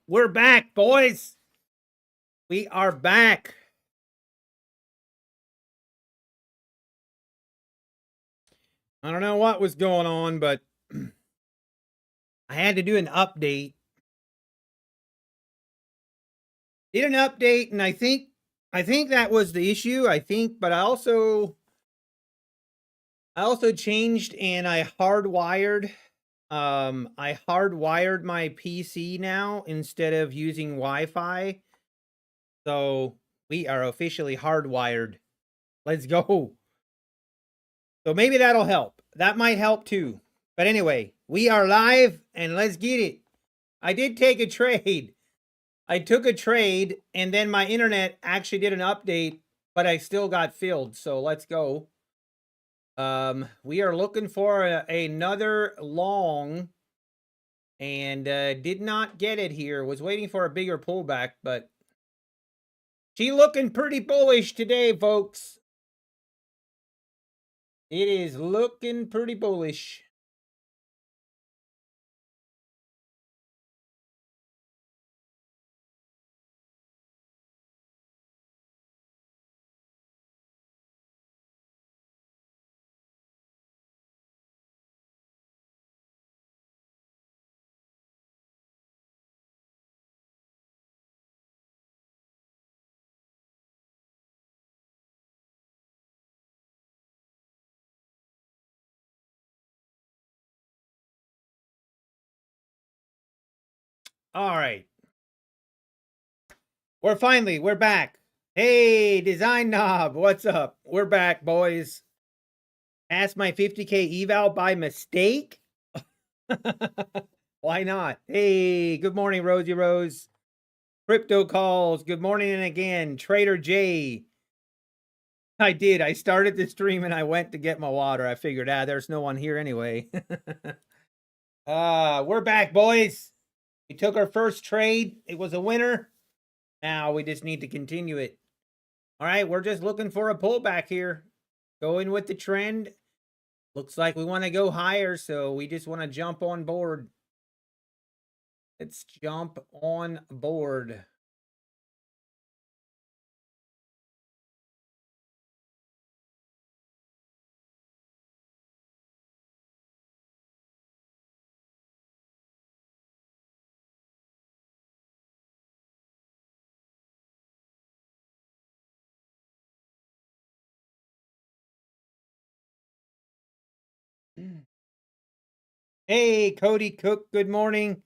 We're back, boys. We are back. I don't know what was going on, but I had to do an update. Did an update, and I think that was the issue. But I also changed and I hardwired. I hardwired my PC now instead of using Wi-Fi. So we are officially hardwired. Let's go. So maybe that'll help. That might help too. But anyway, we are live and let's get it. I did take a trade. I took a trade and then my internet actually did an update, but I still got filled. So let's go. We are looking for another long and did not get it here. Was waiting for a bigger pullback, but she looking pretty bullish today, folks. It is looking pretty bullish. All right. We're back. Hey, Design Knob, what's up? We're back, boys. Passed my 50K eval by mistake? Why not? Hey, good morning, Rosie Rose. Crypto Calls, good morning and again. Trader J. I did. I started the stream and I went to get my water. I figured, there's no one here anyway. We're back, boys. We took our first trade. It was a winner. Now we just need to continue it. All right, we're just looking for a pullback here. Going with the trend. Looks like we want to go higher, so we just want to jump on board. Let's jump on board. Hey, Cody Cook, good morning.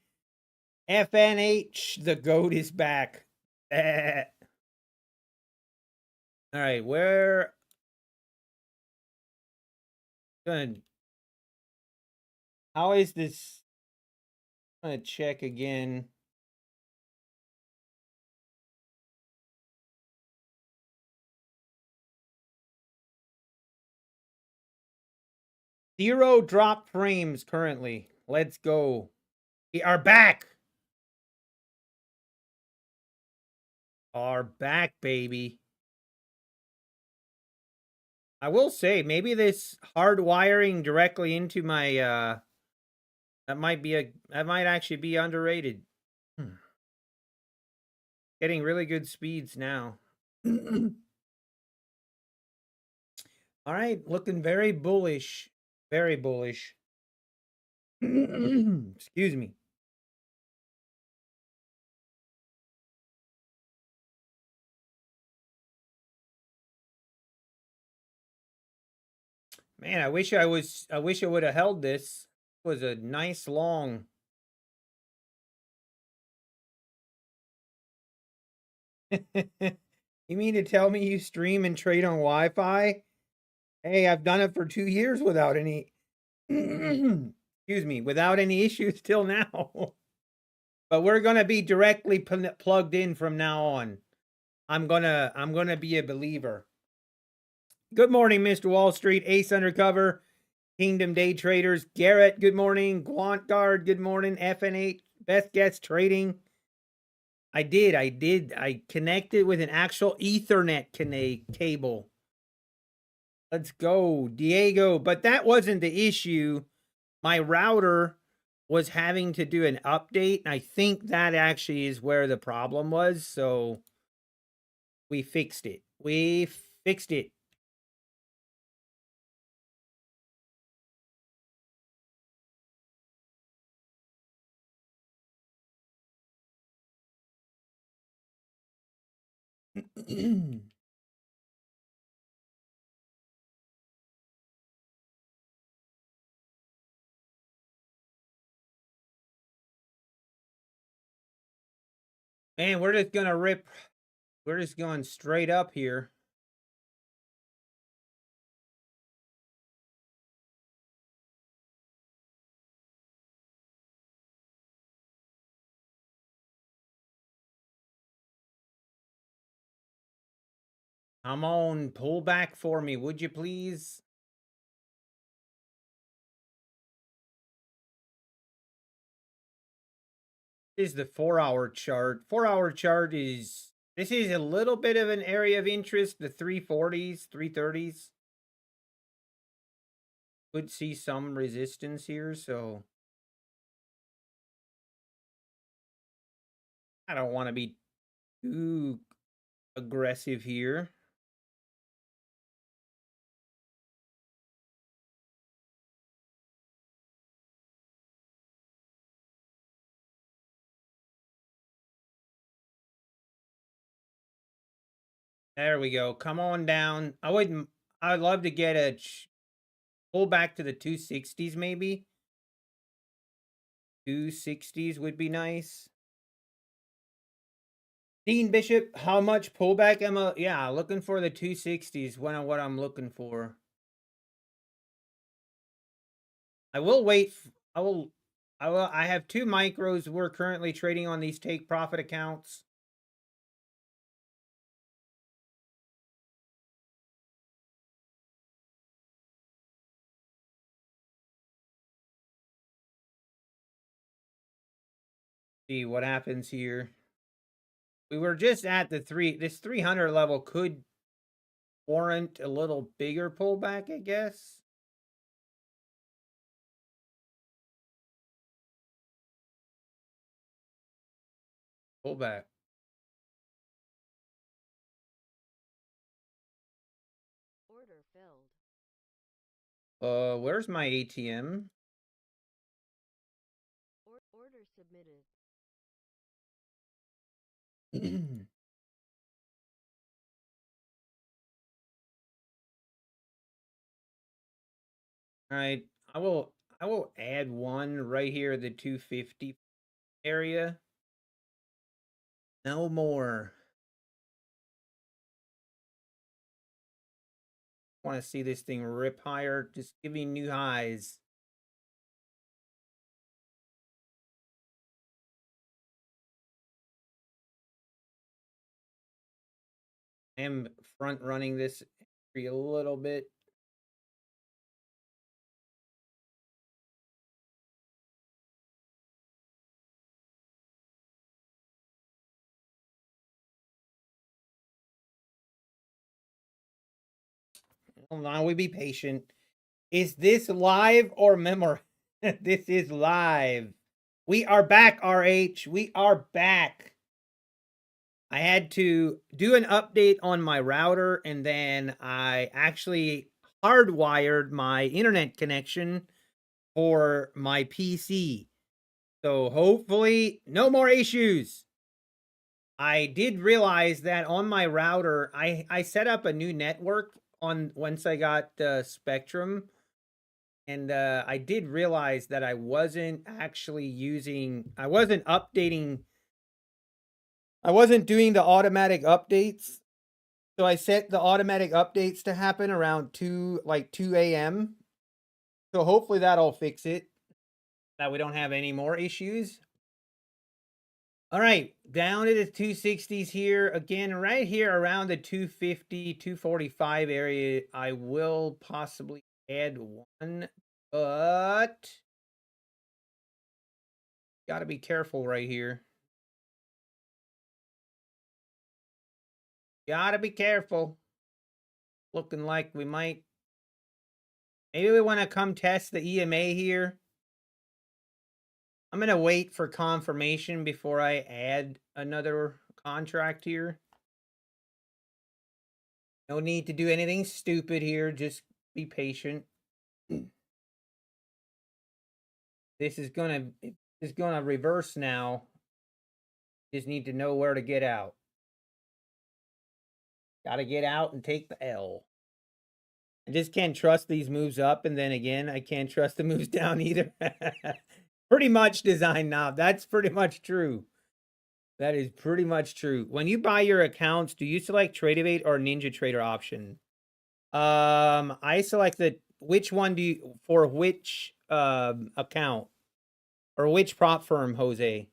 FNH, the GOAT is back. All right, where? Good. How is this? I'm going to check again. Zero drop frames currently. Let's go. We are back. Are back, baby. I will say, maybe this hard wiring directly into my that might actually be underrated. Getting really good speeds now. All right, looking very bullish. Very bullish. Excuse me. Man, I wish I would have held this. It was a nice long. You mean to tell me you stream and trade on Wi-Fi? Hey, I've done it for 2 years without any excuse me, without any issues till now. But we're gonna be directly plugged in from now on. I'm gonna be a believer. Good morning, Mr. Wall Street, Ace Undercover, Kingdom Day Traders, Garrett, good morning, Gwant Guard, good morning, FNH, Best Guess Trading. I did. I connected with an actual Ethernet cable. Let's go, Diego. But that wasn't the issue. My router was having to do an update. And I think that actually is where the problem was. So we fixed it. We fixed it. Man, we're just gonna rip. We're just going straight up here. Come on, pull back for me, would you please? This is the 4-hour chart. 4-hour chart is, this is a little bit of an area of interest, the 340s, 330s. Could see some resistance here, so I don't want to be too aggressive here. There we go. Come on down. I'd love to get a pull back to the 260s maybe. 260s would be nice. Dean Bishop, how much pullback am I? Yeah, looking for the 260s. What I'm looking for. I will wait. I have 2 micros. We're currently trading on these take profit accounts. See what happens here. We were just at the this 300 level could warrant a little bigger pullback, I guess. Pullback. Order filled. Where's my ATM? Order submitted. All right, I will add one right here, the 250 area. No more. Want to see this thing rip higher. Just give me new highs. I am front running this a little bit. Hold on, we be patient. Is this live or memory? This is live. We are back, RH. We are back. I had to do an update on my router, and then I actually hardwired my internet connection for my PC. So hopefully no more issues. I did realize that on my router, I set up a new network on once I got Spectrum, and I did realize that I wasn't actually I wasn't updating, I wasn't doing the automatic updates. So I set the automatic updates to happen around 2 a.m. So hopefully that'll fix it, that we don't have any more issues. All right, down to the 260s here. Again, right here around the 250, 245 area, I will possibly add one, but got to be careful right here. Got to be careful. Looking like we might, maybe we want to come test the EMA here. I'm going to wait for confirmation before I add another contract here. No need to do anything stupid here. Just be patient. This is going to reverse now. Just need to know where to get out. Got to get out and take the L. I just can't trust these moves up, and then again, I can't trust the moves down either. Pretty much design knob. That's pretty much true. That is pretty much true. When you buy your accounts, do you select Tradeovate or Ninja Trader option? I select which one do you, for which account or which prop firm, Jose?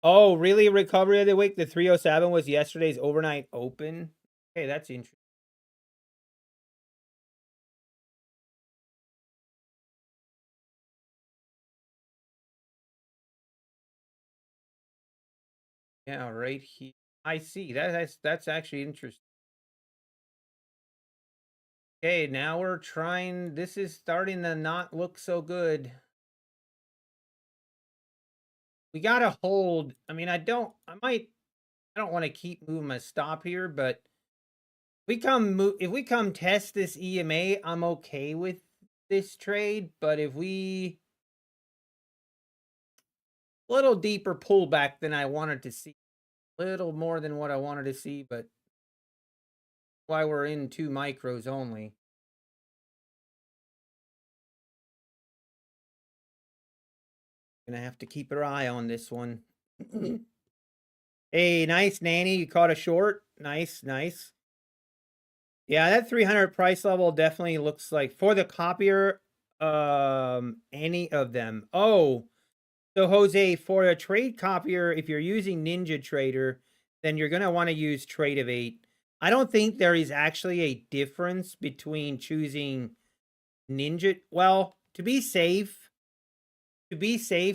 Oh, really? Recovery of the week. The 307 was yesterday's overnight open. Okay, that's interesting. Yeah, right here. I see. That's actually interesting. Okay, now we're trying. This is starting to not look so good. We gotta hold. I mean, I don't want to keep moving my stop here, but if we come test this EMA, I'm okay with this trade. But if we a little deeper pullback than I wanted to see, a little more than what I wanted to see, but why we're in 2 micros only. Gonna have to keep our eye on this one. Hey, nice, Nanny. You caught a short. Nice, nice. Yeah, that 300 price level definitely looks like for the copier, any of them. Oh, so Jose, for a trade copier, if you're using Ninja Trader, then you're gonna want to use Tradeovate. I don't think there is actually a difference between choosing Ninja. Well, to be safe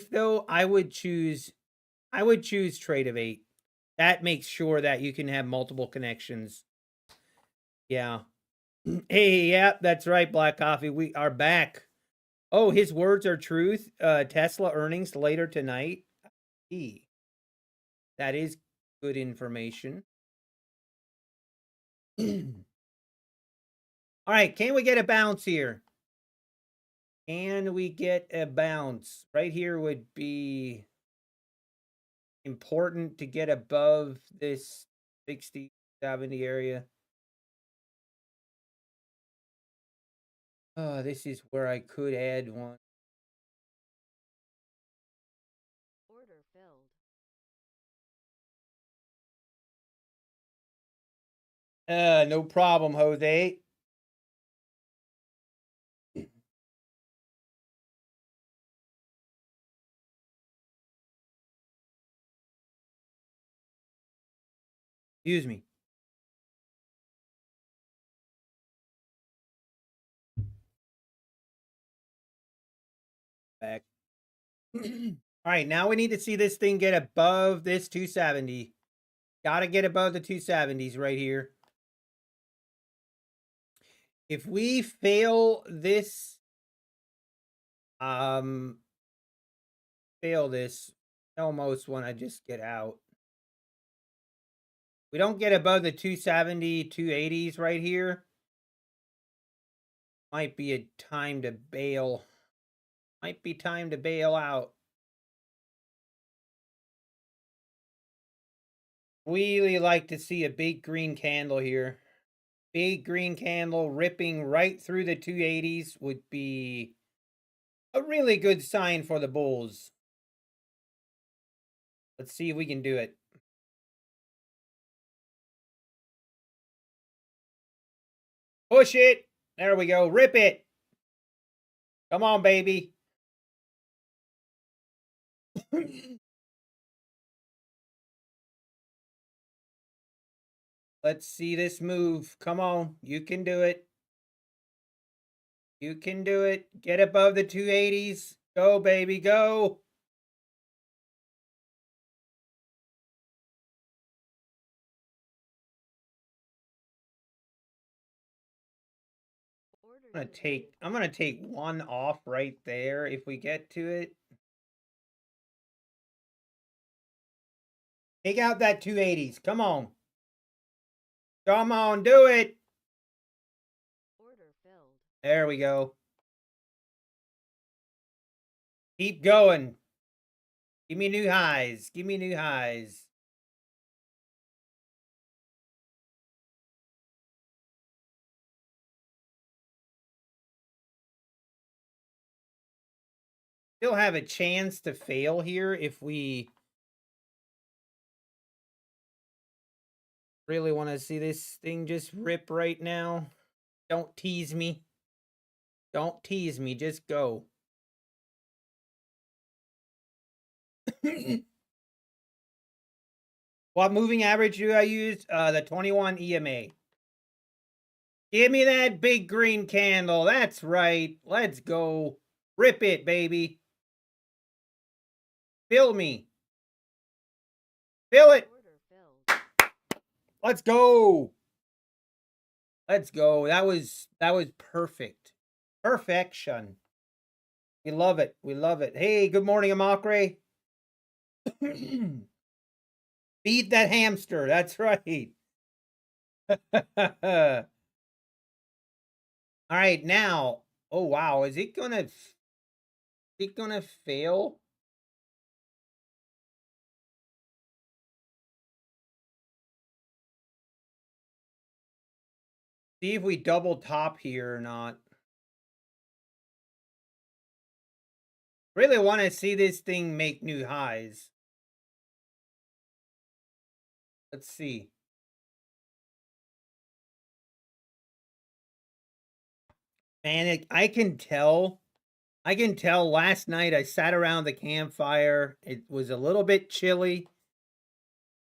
though, I would choose Tradeovate. That makes sure that you can have multiple connections. Yeah. Hey, yeah, that's right, Black Coffee. We are back. Oh, his words are truth. Tesla earnings later tonight. That is good information. All right, can we get a bounce here? Can we get a bounce? Right here would be important to get above this 60, 70 area. Oh, this is where I could add one. Order filled. No problem, Jose. Excuse me. Back. All right, now we need to see this thing get above this 270. Got to get above the 270s right here. If we fail this, almost want to just get out. We don't get above the 270, 280s right here. Might be a time to bail. Might be time to bail out. Really like to see a big green candle here. Big green candle ripping right through the 280s would be a really good sign for the bulls. Let's see if we can do it. Push it. There we go. Rip it. Come on, baby. Let's see this move. Come on. You can do it. You can do it. Get above the 280s. Go, baby. Go. I'm gonna take one off right there if we get to it. Take out that 280s. Come on. Come on, do it. Order filled. There we go. Keep going. Give me new highs. Give me new highs. Still have a chance to fail here if we really want to see this thing just rip right now. Don't tease me. Don't tease me. Just go. What moving average do I use? The 21 EMA. Give me that big green candle. That's right. Let's go. Rip it, baby. Fill me. Fill it. Order filled. Let's go. Let's go. That was perfect. Perfection. We love it. We love it. Hey, good morning, Amakre. Feed that hamster. That's right. All right, now. Oh wow, is it gonna fail? See if we double top here or not. Really want to see this thing make new highs. Let's see. And I can tell last night I sat around the campfire. It was a little bit chilly.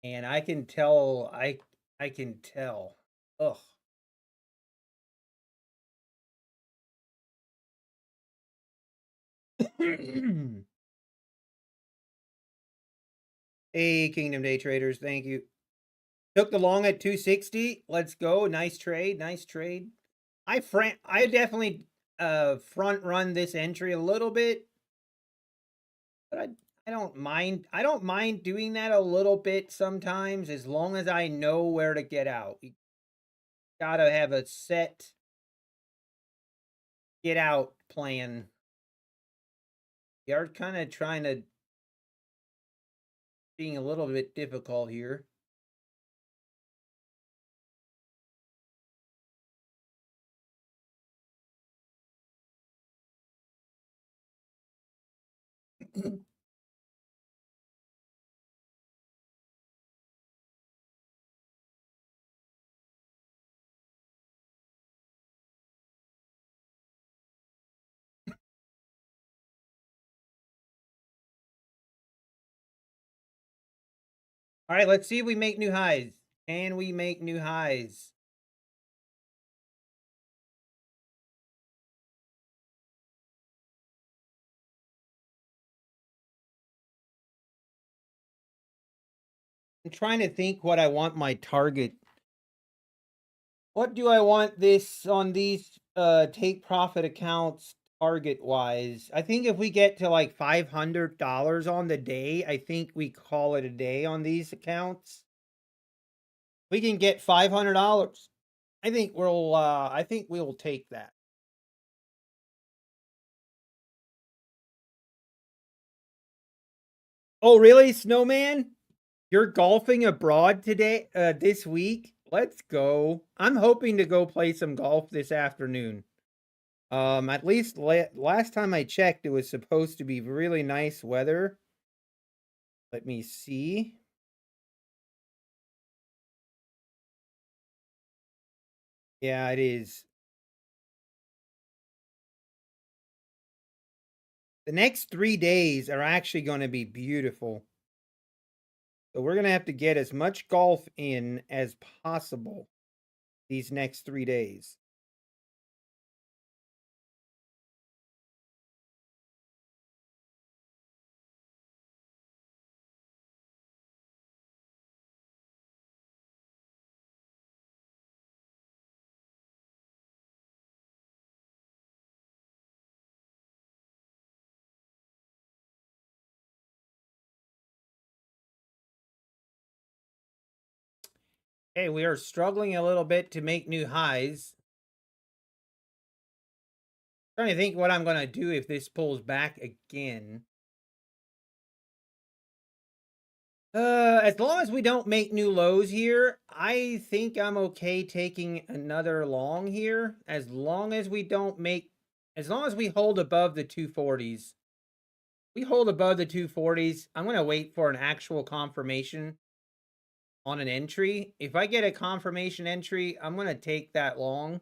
And I can tell, I can tell. Ugh. Hey, Kingdom Day traders, thank you. Took the long at 260. Let's go. Nice trade. Nice trade. I definitely front run this entry a little bit. But I don't mind. I don't mind doing that a little bit sometimes as long as I know where to get out. You gotta have a set get out plan. We are kind of trying to being a little bit difficult here. All right, let's see if we make new highs. Can we make new highs? I'm trying to think what I want my target. What do I want this on these take profit accounts target wise? I think if we get to like $500 on the day, I think we call it a day on these accounts. We can get $500. I think we'll take that. Oh, really, Snowman? You're golfing abroad today, this week? Let's go. I'm hoping to go play some golf this afternoon. At least last time I checked, it was supposed to be really nice weather. Let me see. Yeah, it is. The next 3 days are actually going to be beautiful. So we're going to have to get as much golf in as possible these next 3 days. Okay, we are struggling a little bit to make new highs. Trying to think what I'm going to do if this pulls back again. As long as we don't make new lows here, I think I'm okay taking another long here. As long as we hold above the 240s. We hold above the 240s. I'm going to wait for an actual confirmation on an entry. If I get a confirmation entry, I'm going to take that long.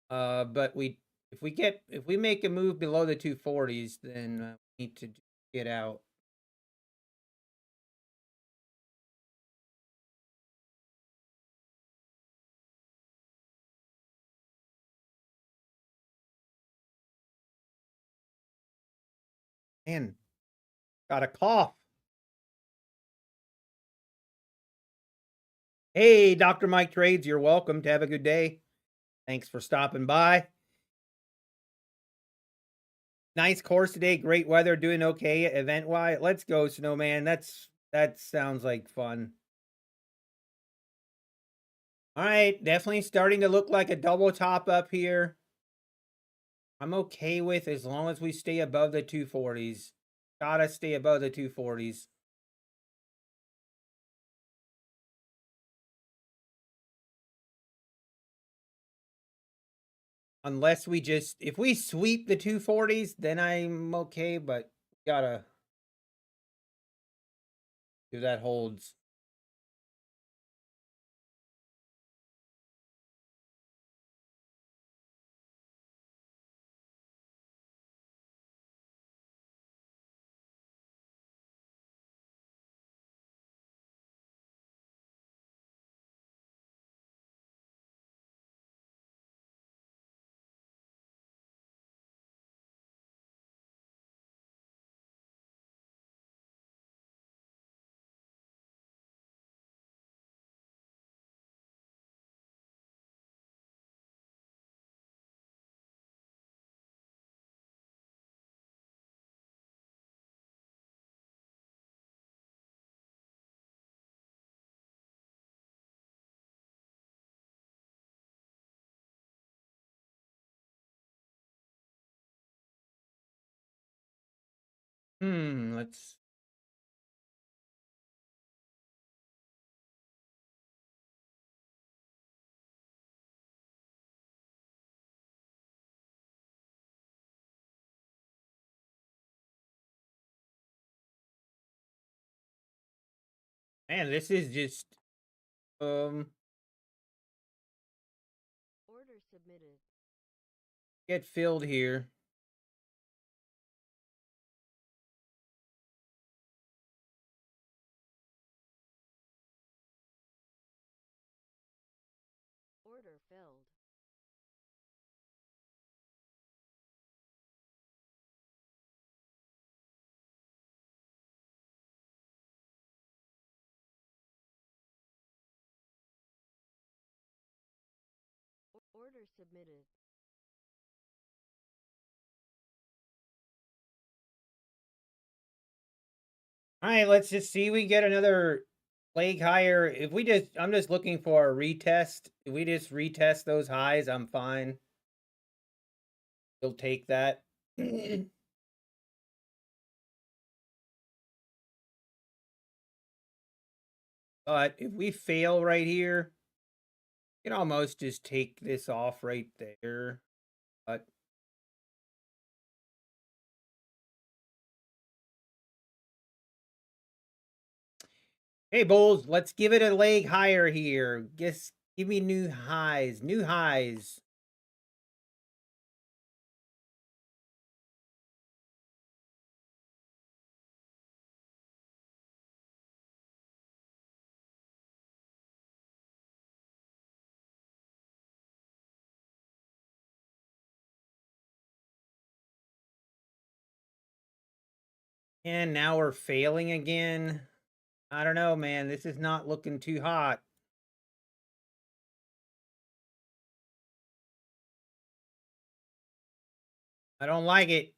But if we make a move below the 240s, then we need to get out. Man, got a cough. Hey, Dr. Mike Trades, you're welcome to have a good day. Thanks for stopping by. Nice course today. Great weather. Doing okay event-wise. Let's go, Snowman. That sounds like fun. All right, definitely starting to look like a double top up here. I'm okay with as long as we stay above the 240s. Gotta stay above the 240s. Unless if we sweep the 240s, then I'm okay, but gotta do that holds. Let's Man, this is just Order submitted. get filled here. Order filled. Order submitted. All right, let's just see. We get another leg higher. If we just, I'm just looking for a retest. If we just retest those highs, I'm fine. We'll take that. But if we fail right here, you can almost just take this off right there. But hey, Bulls, let's give it a leg higher here. Just give me new highs. New highs. And now we're failing again. I don't know, man. This is not looking too hot. I don't like it.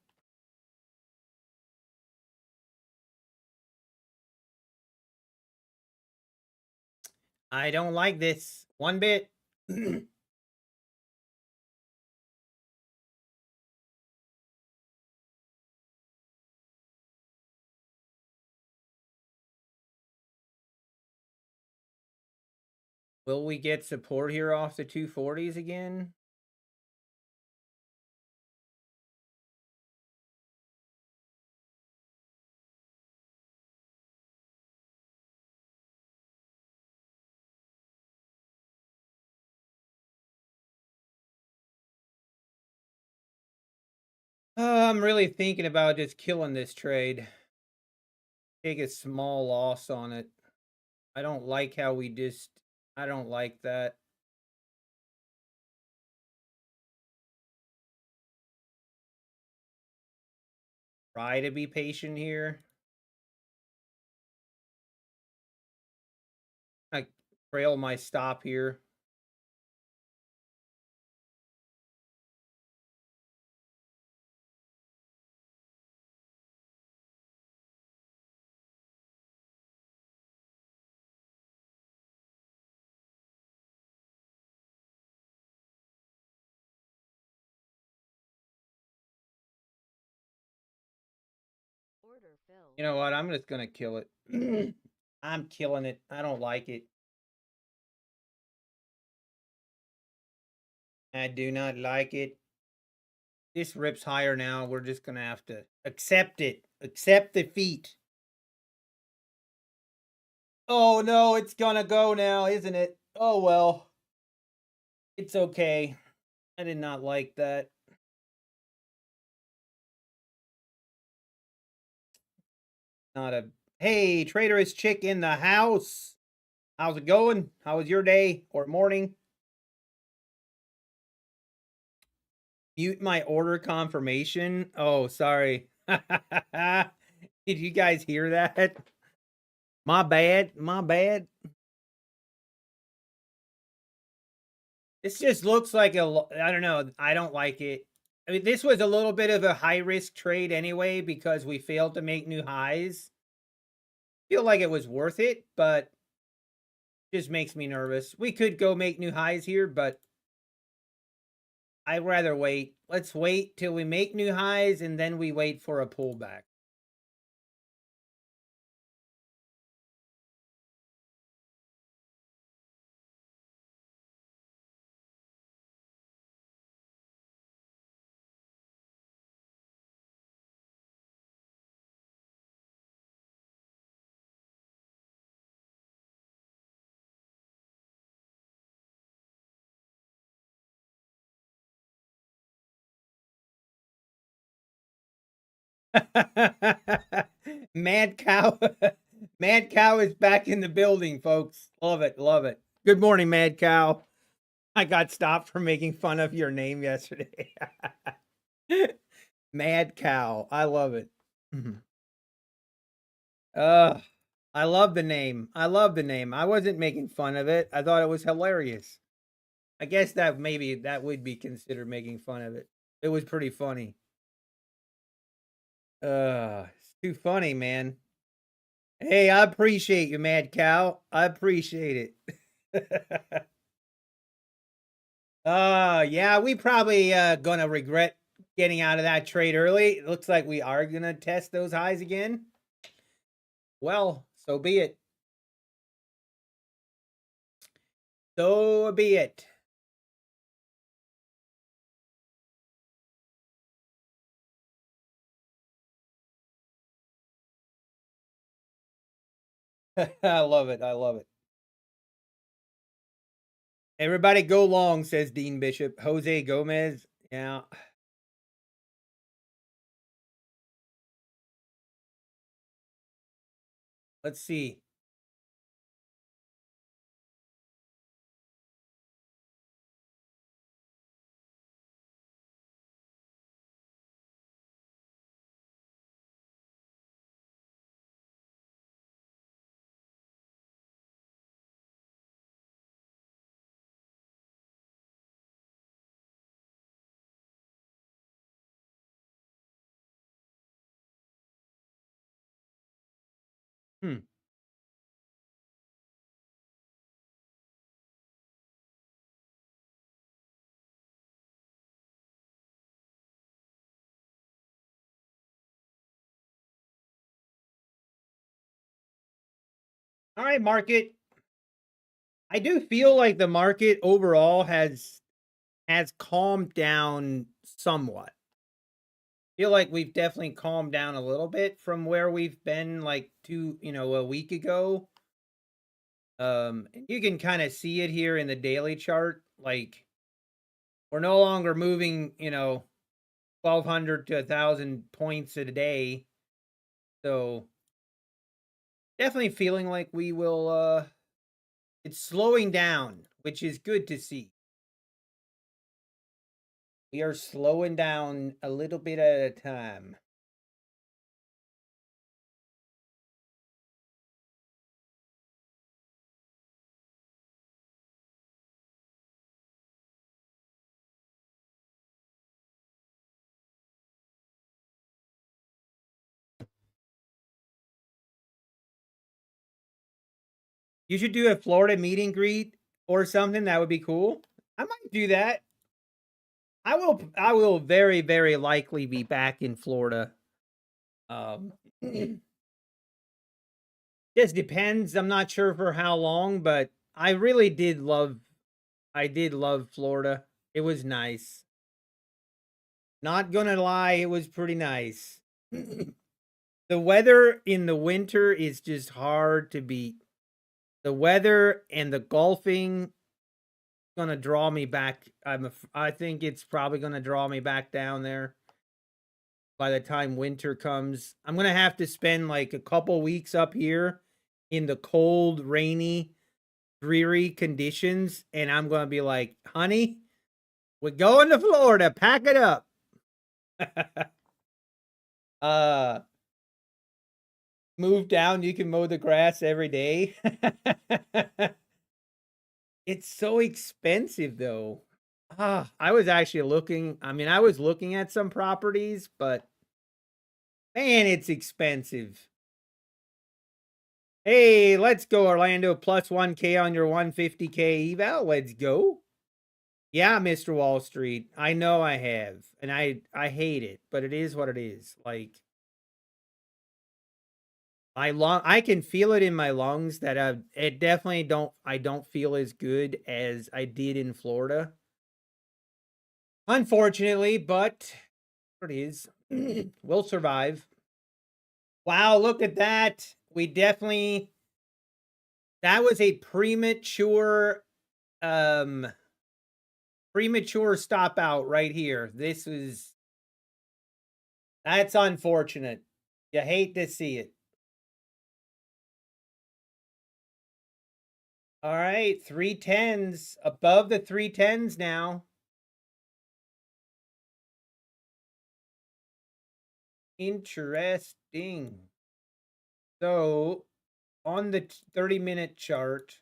I don't like this one bit. Will we get support here off the 240s again? I'm really thinking about just killing this trade. Take a small loss on it. I don't like how we just, I don't like that. Try to be patient here. I trail my stop here. Order filled. You know what? I'm just going to kill it. I'm killing it. I don't like it. I do not like it. This rips higher now. We're just going to have to accept it. Accept defeat. Oh, no, it's going to go now, isn't it? Oh, well. It's okay. I did not like that. Not a... Hey, traitorous chick in the house. How's it going? How was your day or morning? Mute my order confirmation. Oh, sorry. Did you guys hear that? My bad. My bad. This just looks like a, I don't know. I don't like it. I mean, this was a little bit of a high risk trade anyway because we failed to make new highs. Feel like it was worth it, but just makes me nervous. We could go make new highs here, but I'd rather wait. Let's wait till we make new highs and then we wait for a pullback. Mad Cow. Mad Cow is back in the building, folks. Love it. Love it. Good morning, Mad Cow. I got stopped for making fun of your name yesterday. Mad Cow. I love it. I love the name. I love the name. I wasn't making fun of it. I thought it was hilarious. I guess that maybe that would be considered making fun of it. It was pretty funny. It's too funny, man. Hey, I appreciate you, Mad Cow. I appreciate it. Yeah, we probably gonna regret getting out of that trade early. It looks like we are gonna test those highs again. Well, so be it. So be it. I love it. I love it. Everybody go long, says Dean Bishop. Jose Gomez. Yeah. Let's see. Hmm. All right, market. I do feel like the market overall has calmed down somewhat. Feel like we've definitely calmed down a little bit from where we've been like a week ago. You can kind of see it here in the daily chart. Like we're no longer moving, 1,200 to 1,000 points a day. So definitely feeling like we will it's slowing down, which is good to see. We are slowing down a little bit at a time. You should do a Florida meet and greet or something. That would be cool. I might do that. I will very, very likely be back in Florida. Um just depends. I'm not sure for how long, but I did love Florida. It was nice. Not gonna lie, it was pretty nice. The weather in the winter is just hard to beat. The weather and the golfing gonna draw me back. I think it's probably gonna draw me back down there by the time winter comes. I'm gonna have to spend like a couple weeks up here in the cold, rainy, dreary conditions, and I'm gonna be like, honey, we're going to Florida. Pack it up. uh Move down, you can mow the grass every day. It's so expensive though. I was actually looking. I mean, I was looking at some properties, but man, it's expensive. Hey, let's go, Orlando. Plus 1K on your 150K eval. Let's go. Yeah, Mr. Wall Street. I know I have. And I hate it, but it is what it is. Like I can feel it in my lungs that it definitely I don't feel as good as I did in Florida. Unfortunately, but it is. We'll survive. Wow, look at that. We definitely that was a premature stop out right here. That's unfortunate. You hate to see it. All right, 310s above the 310s now. Interesting. So, on the 30-minute chart,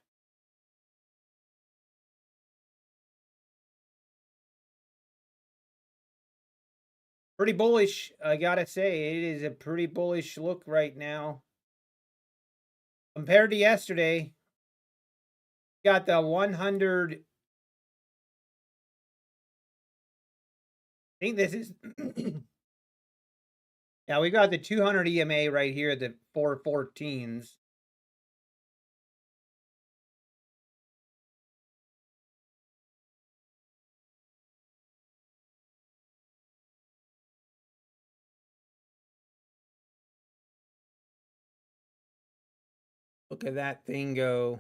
pretty bullish, I gotta say. It is a pretty bullish look right now. Compared to yesterday, got the 100. I think this is yeah, we got the 200 EMA right here, the 414s. Look at that thing go.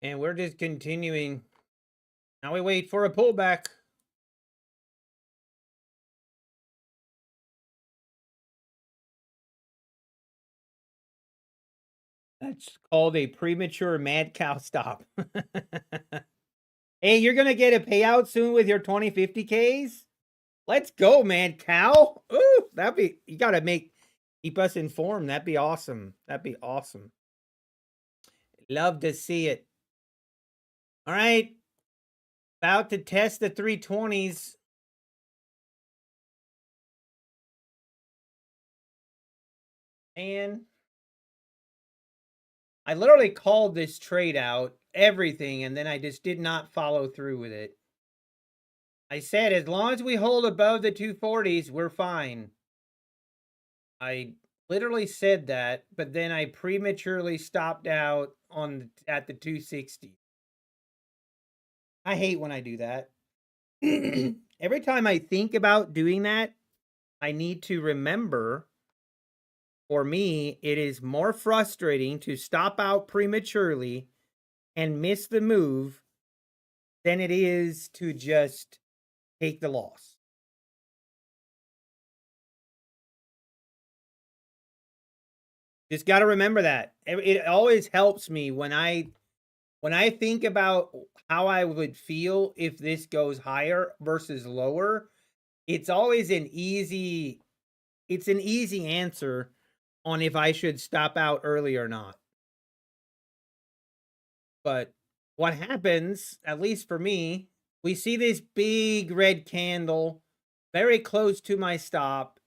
And we're just continuing. Now we wait for a pullback. That's called a premature mad cow stop. Hey, you're going to get a payout soon with your 2050Ks? Let's go, mad cow. Ooh, that'd be, you got to keep us informed. That'd be awesome. That'd be awesome. Love to see it. All right. About to test the 320s. And I literally called this trade out, everything, and then I just did not follow through with it. I said, as long as we hold above the 240s, we're fine. I literally said that, but then I prematurely stopped out at the 260. I hate when I do that. Every time I think about doing that, I need to remember, for me, it is more frustrating to stop out prematurely and miss the move than it is to just take the loss. Just got to remember that. It always helps me when I think about how I would feel if this goes higher versus lower. It's always an easy answer on if I should stop out early or not. But what happens, at least for me, we see this big red candle very close to my stop,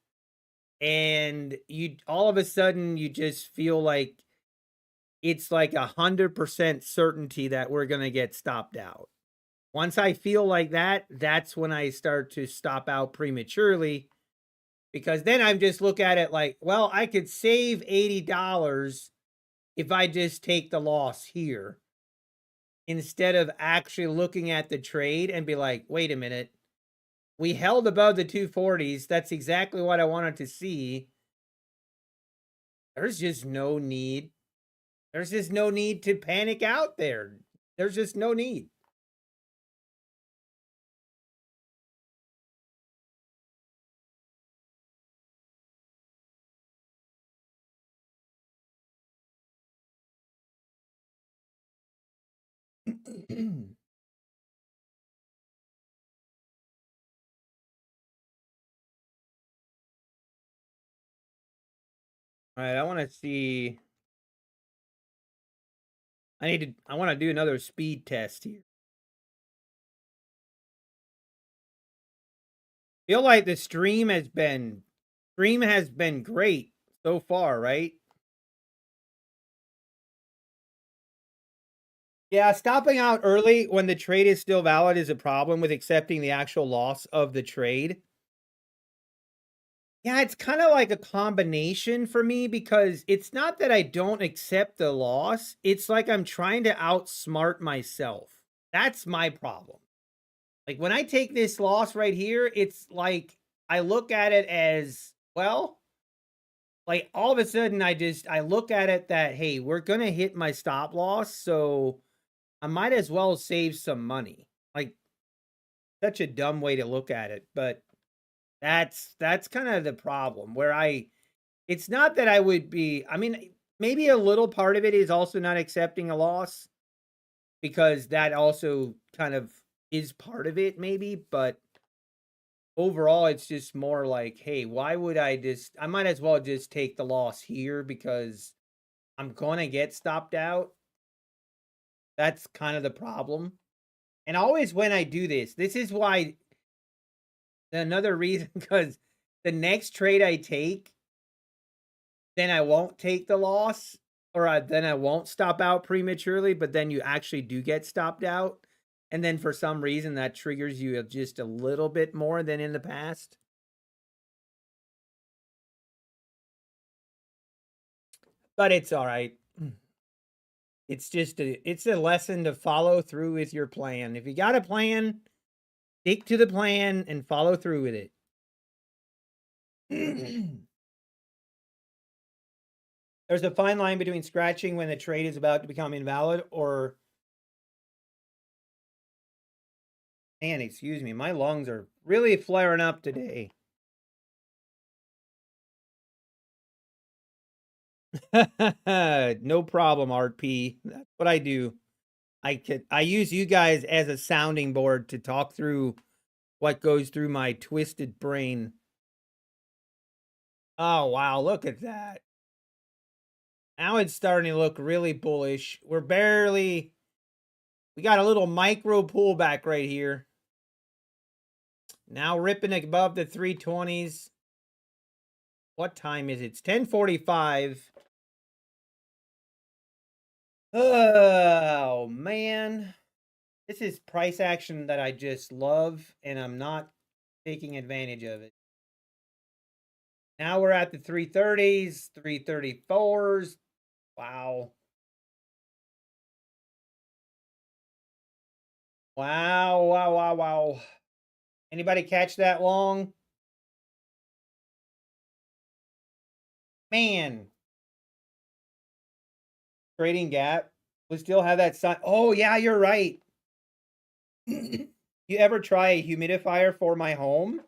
and you all of a sudden you just feel like it's like 100% certainty that we're going to get stopped out. Once I feel like that, that's when I start to stop out prematurely, because then I'm just look at it like, well, I could save $80 if I just take the loss here, instead of actually looking at the trade and be like, wait a minute, we held above the 240s. That's exactly what I wanted to see. There's just no need. There's just no need to panic out there. There's just no need. All right, I want to see. I want to do another speed test here. Feel like the stream has been great so far, right? Yeah, stopping out early when the trade is still valid is a problem with accepting the actual loss of the trade. Yeah, it's kind of like a combination for me, because it's not that I don't accept the loss. It's like I'm trying to outsmart myself. That's my problem. Like when I take this loss right here, it's like I look at it as, well, like all of a sudden I look at it that, hey, we're going to hit my stop loss, so I might as well save some money. Like, such a dumb way to look at it, but that's kind of the problem, where it's not that I would be, I mean, maybe a little part of it is also not accepting a loss, because that also kind of is part of it maybe, but overall, it's just more like, "Hey, why would I might as well just take the loss here because I'm gonna get stopped out." That's kind of the problem. And always when I do this is why another reason, because the next trade I take, then I won't take the loss, or then I won't stop out prematurely, but then you actually do get stopped out. And then for some reason that triggers you just a little bit more than in the past. But it's all right. It's a lesson to follow through with your plan. If you got a plan, stick to the plan and follow through with it. There's a fine line between scratching when the trade is about to become invalid or man, excuse me, my lungs are really flaring up today. No problem, RP. That's what I do. I use you guys as a sounding board to talk through what goes through my twisted brain. Oh wow, look at that. Now it's starting to look really bullish. We got a little micro pullback right here. Now ripping above the 320s. What time is it? It's 10:45. Oh, man. This is price action that I just love, and I'm not taking advantage of it. Now we're at the 330s, 334s. Wow. Wow, wow, wow, wow. Anybody catch that long? Man. Trading gap. We still have that sign. Oh, yeah, you're right. You ever try a humidifier for my home?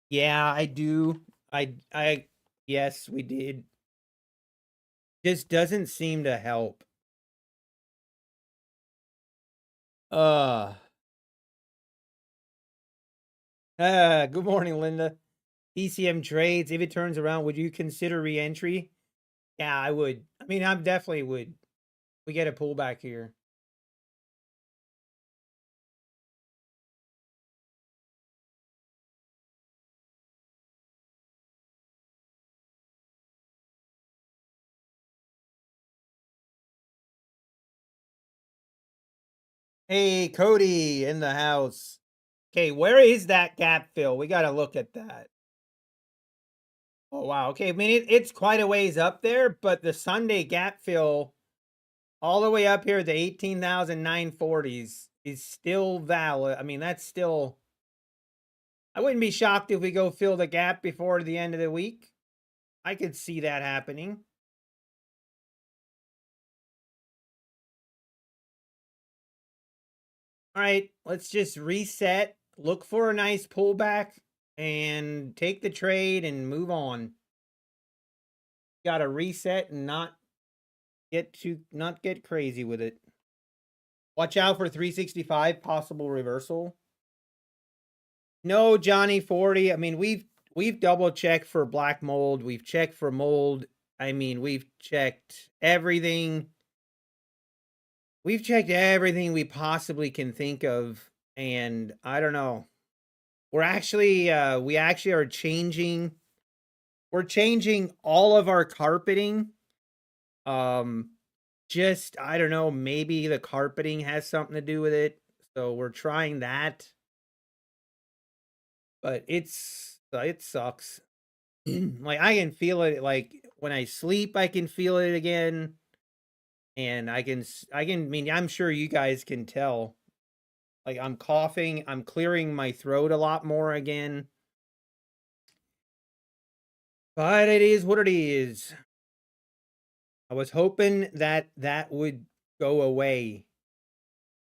Yeah, I do. Yes, we did. Just doesn't seem to help. Uh, good morning, Linda. ECM trades, if it turns around, would you consider re-entry? Yeah, I would. I mean, I definitely would. We get a pullback here. Hey, Cody in the house. Okay, where is that gap fill? We got to look at that. Oh, wow. Okay, I mean, it's quite a ways up there, but the Sunday gap fill all the way up here, the 18,940s is still valid. I mean, that's still, I wouldn't be shocked if we go fill the gap before the end of the week. I could see that happening. All right, let's just reset, look for a nice pullback, and take the trade and move on. Got to reset and not get crazy with it. Watch out for 365 possible reversal. No, Johnny 40. I mean, we've double checked for black mold. We've checked for mold. I mean, we've checked everything. We've checked everything we possibly can think of, and I don't know. We actually are changing. We're changing all of our carpeting. Just I don't know. Maybe the carpeting has something to do with it. So we're trying that. But it sucks. Like I can feel it. Like when I sleep, I can feel it again. And I mean, I'm sure you guys can tell. Like I'm coughing, I'm clearing my throat a lot more again. But it is what it is. I was hoping that that would go away.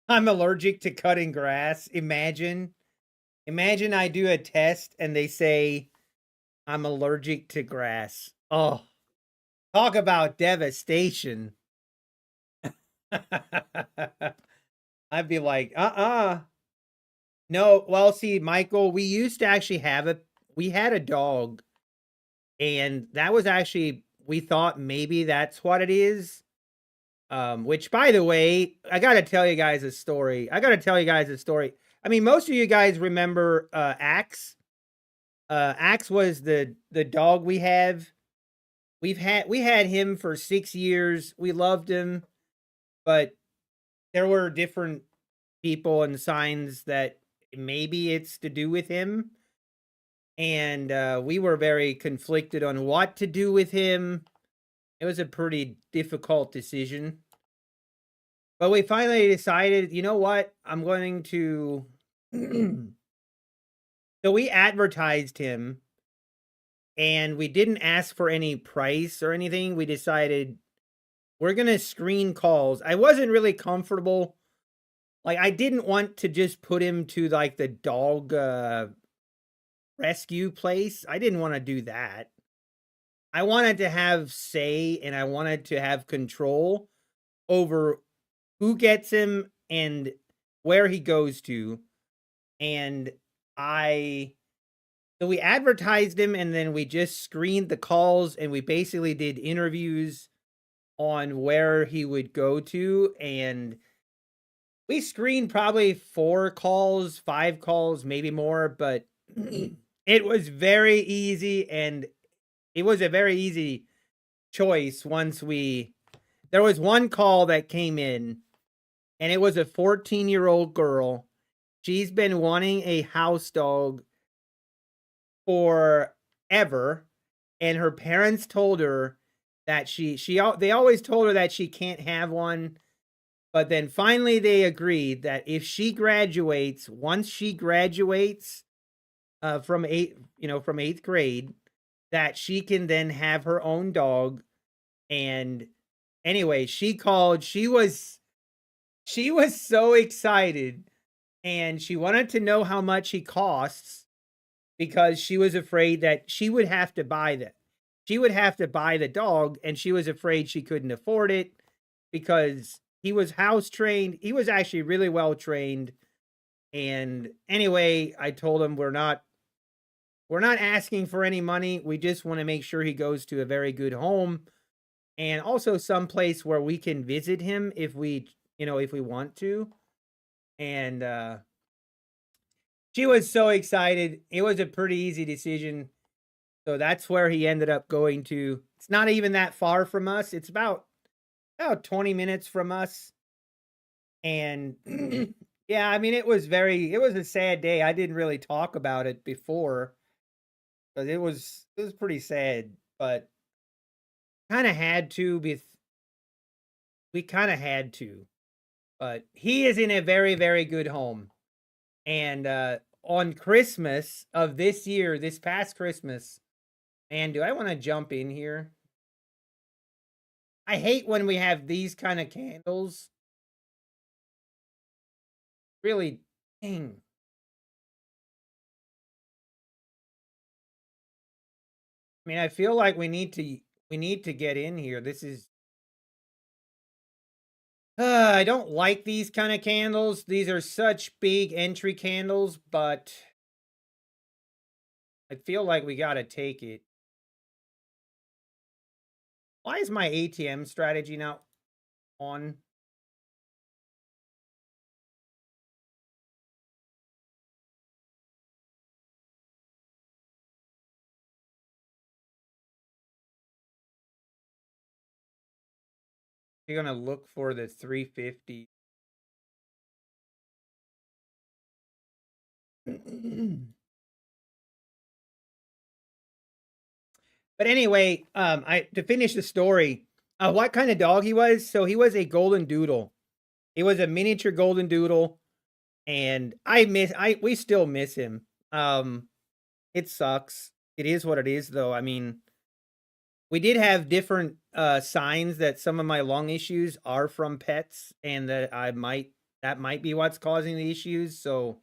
I'm allergic to cutting grass. Imagine I do a test and they say I'm allergic to grass. Oh, Talk about devastation. I'd be like, no, well, see, Michael, we used to actually we had a dog, and that was actually, we thought maybe that's what it is. Which, by the way, I gotta tell you guys a story. I mean, most of you guys remember Axe. Axe was the dog we have. We had him for 6 years. We loved him, but there were different people and signs that maybe it's to do with him. And we were very conflicted on what to do with him. It was a pretty difficult decision. But we finally decided, you know what? I'm going to So we advertised him, and we didn't ask for any price or anything. We decided we're going to screen calls. I wasn't really comfortable. Like, I didn't want to just put him to like the dog rescue place. I didn't want to do that. I wanted to have say, and I wanted to have control over who gets him and where he goes to. And so we advertised him, and then we just screened the calls, and we basically did interviews on where he would go to. And we screened probably 4 calls, 5 calls, maybe more, but it was very easy, and it was a very easy choice once there was one call that came in, and it was a 14-year-old girl. She's been wanting a house dog forever, and her parents told her that they always told her that she can't have one, but then finally they agreed that if she graduates, once she graduates from 8th grade, that she can then have her own dog. And anyway, she called. She was so excited, and she wanted to know how much he costs, because she was afraid that she would have to buy the dog, and she was afraid she couldn't afford it, because he was house trained. He was actually really well trained. And anyway, I told him we're not asking for any money. We just want to make sure he goes to a very good home, and also someplace where we can visit him if we want to. And she was so excited. It was a pretty easy decision. So that's where he ended up going to. It's not even that far from us. It's about 20 minutes from us. And yeah, I mean, it was a sad day. I didn't really talk about it before, because it was pretty sad, but kind of had to we kind of had to. But he is in a very, very good home. And on Christmas of this year, this past Christmas, and do I want to jump in here? I hate when we have these kind of candles. Really, dang. I mean, I feel like we need to get in here. This is I don't like these kind of candles. These are such big entry candles, but I feel like we got to take it. Why is my ATM strategy not on? You're going to look for the 350. But anyway, to finish the story, what kind of dog he was? So he was a golden doodle. He was a miniature golden doodle, and we still miss him. It sucks. It is what it is, though. I mean, we did have different signs that some of my lung issues are from pets, and that might be what's causing the issues. So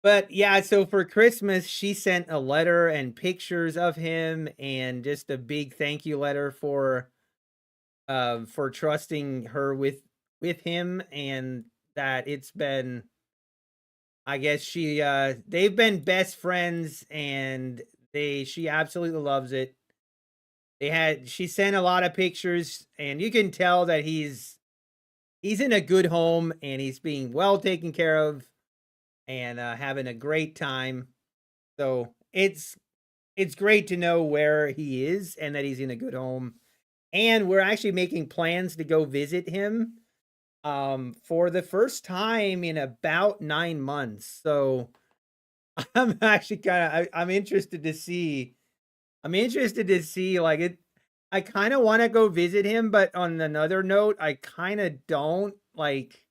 But yeah, so for Christmas, she sent a letter and pictures of him and just a big thank you letter for trusting her with him, and that it's been, I guess they've been best friends, and she absolutely loves it. She sent a lot of pictures, and you can tell that he's in a good home and he's being well taken care of and having a great time. So it's great to know where he is and that he's in a good home. And we're actually making plans to go visit him for the first time in about 9 months. So I'm actually I'm interested to see. I'm interested to see like it. I kind of want to go visit him, but on another note, I kind of don't like.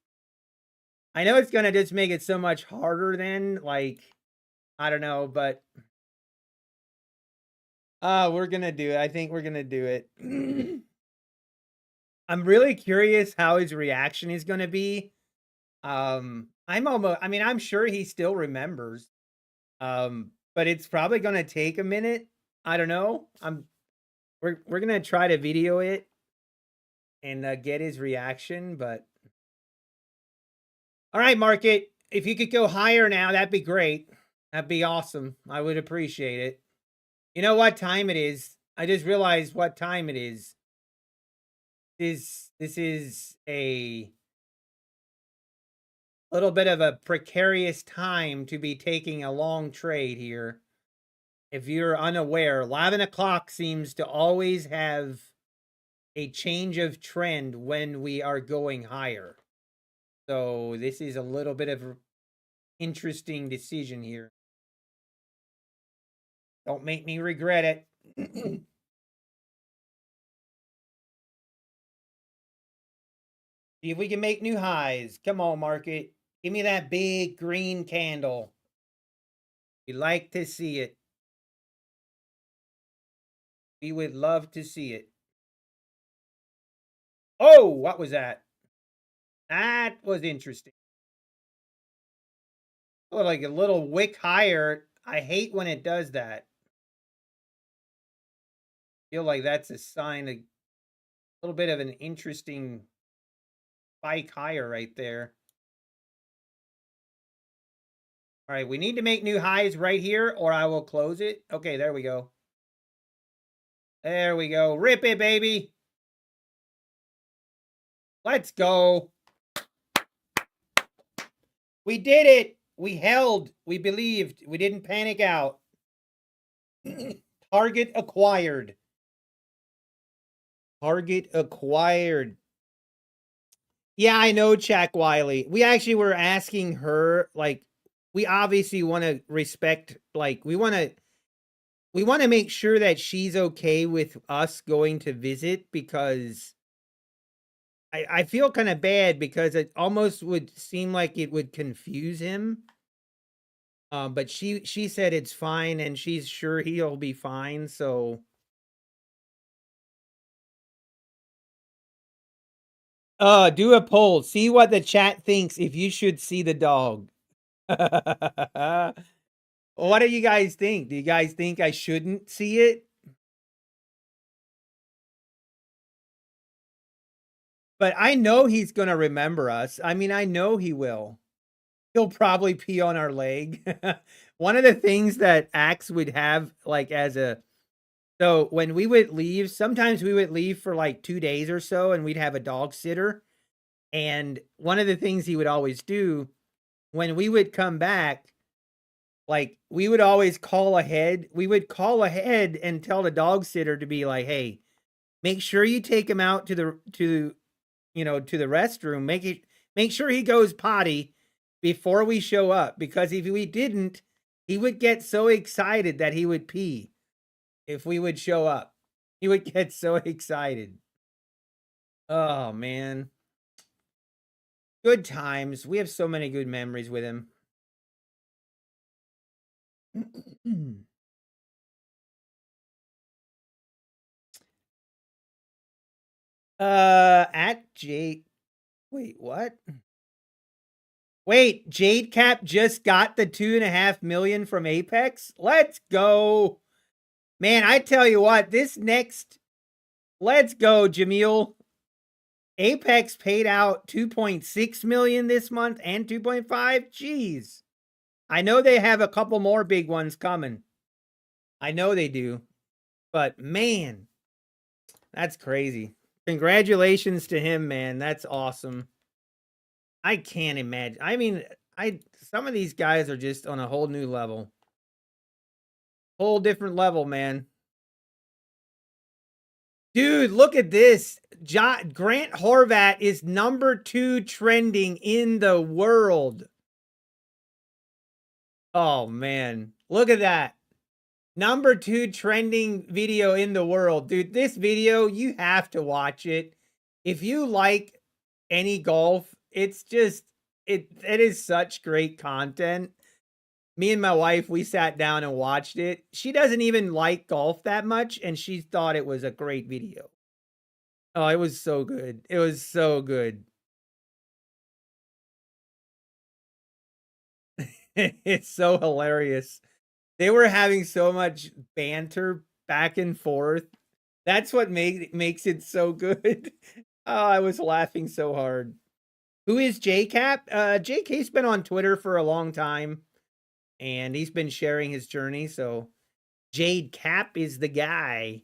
I know it's gonna just make it so much harder. Then, like, I don't know, but we're gonna do it. I think we're gonna do it. I'm really curious how his reaction is gonna be. I mean, I'm sure he still remembers. But it's probably gonna take a minute. I don't know. We're gonna try to video it and get his reaction. But all right, market. If you could go higher now, that'd be great. That'd be awesome. I would appreciate it. You know what time it is? I just realized what time it is. This is a little bit of a precarious time to be taking a long trade here. If you're unaware, 11 o'clock seems to always have a change of trend when we are going higher. So this is a little bit of an interesting decision here. Don't make me regret it. See if we can make new highs. Come on, market. Give me that big green candle. We like to see it. We would love to see it. Oh, what was that? That was interesting. Oh, like a little wick higher. I hate when it does that. Feel like that's a sign of a little bit of an interesting spike higher right there. All right, we need to make new highs right here or I will close it. Okay, there we go. There we go. Rip it, baby. Let's go. We did it. We held. We believed. We didn't panic out. Target acquired. Target acquired. Yeah, I know, Jack Wiley. We actually were asking her, like, we obviously want to respect, like, we want to make sure that she's okay with us going to visit, because I feel kind of bad because it almost would seem like it would confuse him. But she said it's fine and she's sure he'll be fine. So do a poll. See what the chat thinks if you should see the dog. What do you guys think? Do you guys think I shouldn't see it? But I know he's gonna remember us. I mean, I know he will. He'll probably pee on our leg. One of the things that Axe would have, like, as a so when we would leave, sometimes we would leave for like 2 days or so, and we'd have a dog sitter. And one of the things he would always do when we would come back, like, we would always call ahead. We would call ahead and tell the dog sitter to be like, "Hey, make sure you take him out to to the restroom. Make sure he goes potty before we show up, because if we didn't, he would get so excited that he would pee if we would show up. He would get so excited." Oh, man. Good times. We have so many good memories with him. At J wait, what? Wait, Jade Cap just got the 2.5 million from Apex? Let's go. Man, I tell you what, this next, let's go, Jamil. Apex paid out 2.6 million this month and 2.5. Jeez. I know they have a couple more big ones coming. I know they do. But man, that's crazy. Congratulations to him, man. That's awesome. I can't imagine. I mean, some of these guys are just on a whole new level. Whole different level, man. Dude, look at this. Grant Horvat is #2 trending in the world. Oh, man. Look at that. #2 trending video in the world. Dude, this video, you have to watch it. If you like any golf, it's just, it is such great content. Me and my wife, we sat down and watched it. She doesn't even like golf that much, and she thought it was a great video. Oh, it was so good. It was so good. It's so hilarious. They were having so much banter back and forth. That's what makes it so good. Oh, I was laughing so hard. Who is JCap? JK's been on Twitter for a long time, and he's been sharing his journey, so Jade Cap is the guy.